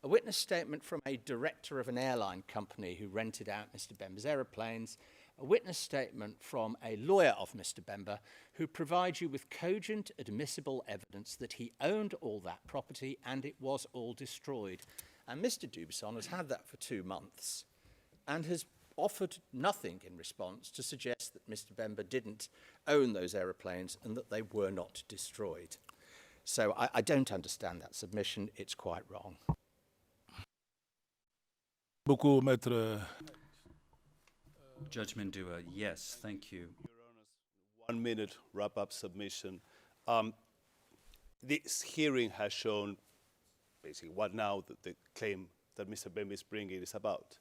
a witness statement from a director of an airline company who rented out Mr. Bemba's aeroplanes, a witness statement from a lawyer of Mr. Bemba who provides you with cogent, admissible evidence that he owned all that property and it was all destroyed. And Mr. Dubisson has had that for 2 months and has offered nothing in response to suggest that Mr. Bemba didn't own those aeroplanes and that they were not destroyed. So I don't understand that submission. It's quite wrong. Beaucoup, Maître. Judge Mundua, yes, thank you. Your Honours, 1 minute wrap-up submission. This hearing has shown basically what now the claim that Mr. Bemba is bringing is about.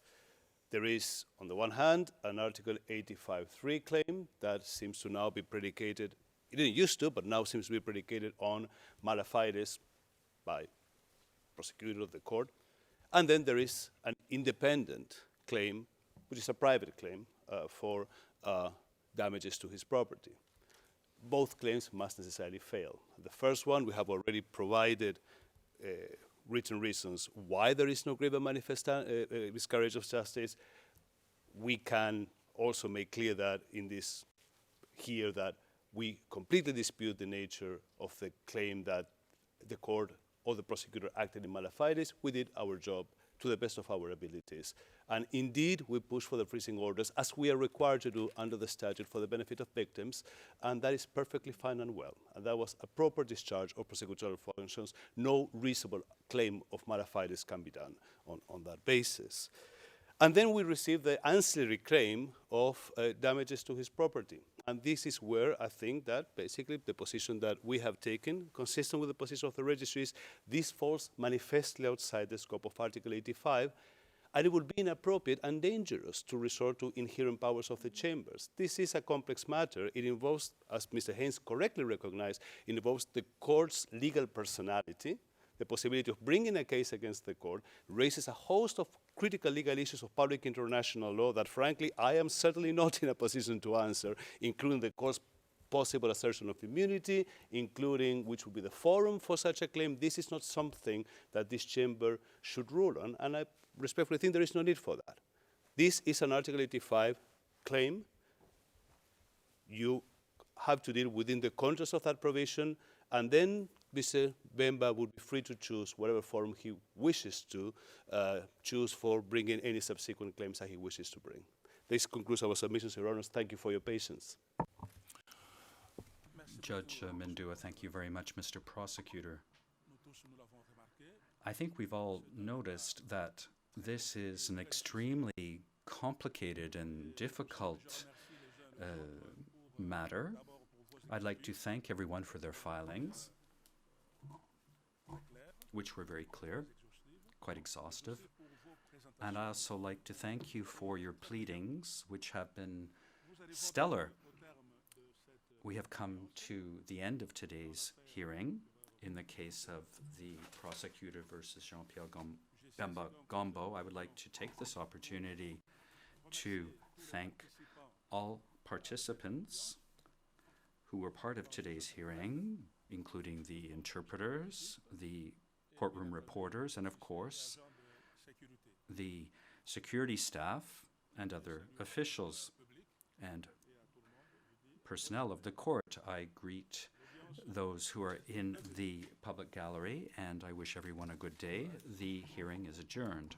There is, on the one hand, an Article 85.3 claim that seems to now be predicated, it didn't used to, but now seems to be predicated on mala fides by prosecutor of the court. And then there is an independent claim, which is a private claim for damages to his property. Both claims must necessarily fail. The first one, we have already provided written reasons why there is no grave and manifest miscarriage of justice. We can also make clear that in this here that we completely dispute the nature of the claim that the court or the prosecutor acted in mala fides. We did our job to the best of our abilities. And indeed, we push for the freezing orders, as we are required to do under the statute for the benefit of victims, and that is perfectly fine and well. And that was a proper discharge of prosecutorial functions. No reasonable claim of mala fides can be done on that basis. And then we received the ancillary claim of damages to his property. And this is where I think that basically the position that we have taken, consistent with the position of the registries, this falls manifestly outside the scope of Article 85, and it would be inappropriate and dangerous to resort to inherent powers of the chambers. This is a complex matter. It involves, as Mr. Haynes correctly recognized, it involves the court's legal personality. The possibility of bringing a case against the court raises a host of critical legal issues of public international law that, frankly, I am certainly not in a position to answer, including the court's possible assertion of immunity, including which would be the forum for such a claim. This is not something that this chamber should rule on, and I respectfully think there is no need for that. This is an Article 85 claim. You have to deal within the context of that provision, and then Mr. Bemba would be free to choose whatever forum he wishes to choose for bringing any subsequent claims that he wishes to bring. This concludes our submissions, Your Honors. Thank you for your patience. Judge Mundua, thank you very much, Mr. Prosecutor. I think we've all noticed that this is an extremely complicated and difficult matter. I'd like to thank everyone for their filings, which were very clear, quite exhaustive. And I also like to thank you for your pleadings, which have been stellar. We have come to the end of today's hearing in the case of the prosecutor versus Jean-Pierre Bemba Gombo. I would like to take this opportunity to thank all participants who were part of today's hearing, including the interpreters, the courtroom reporters, and of course, the security staff and other officials and personnel of the court. I greet those who are in the public gallery, and I wish everyone a good day. The hearing is adjourned.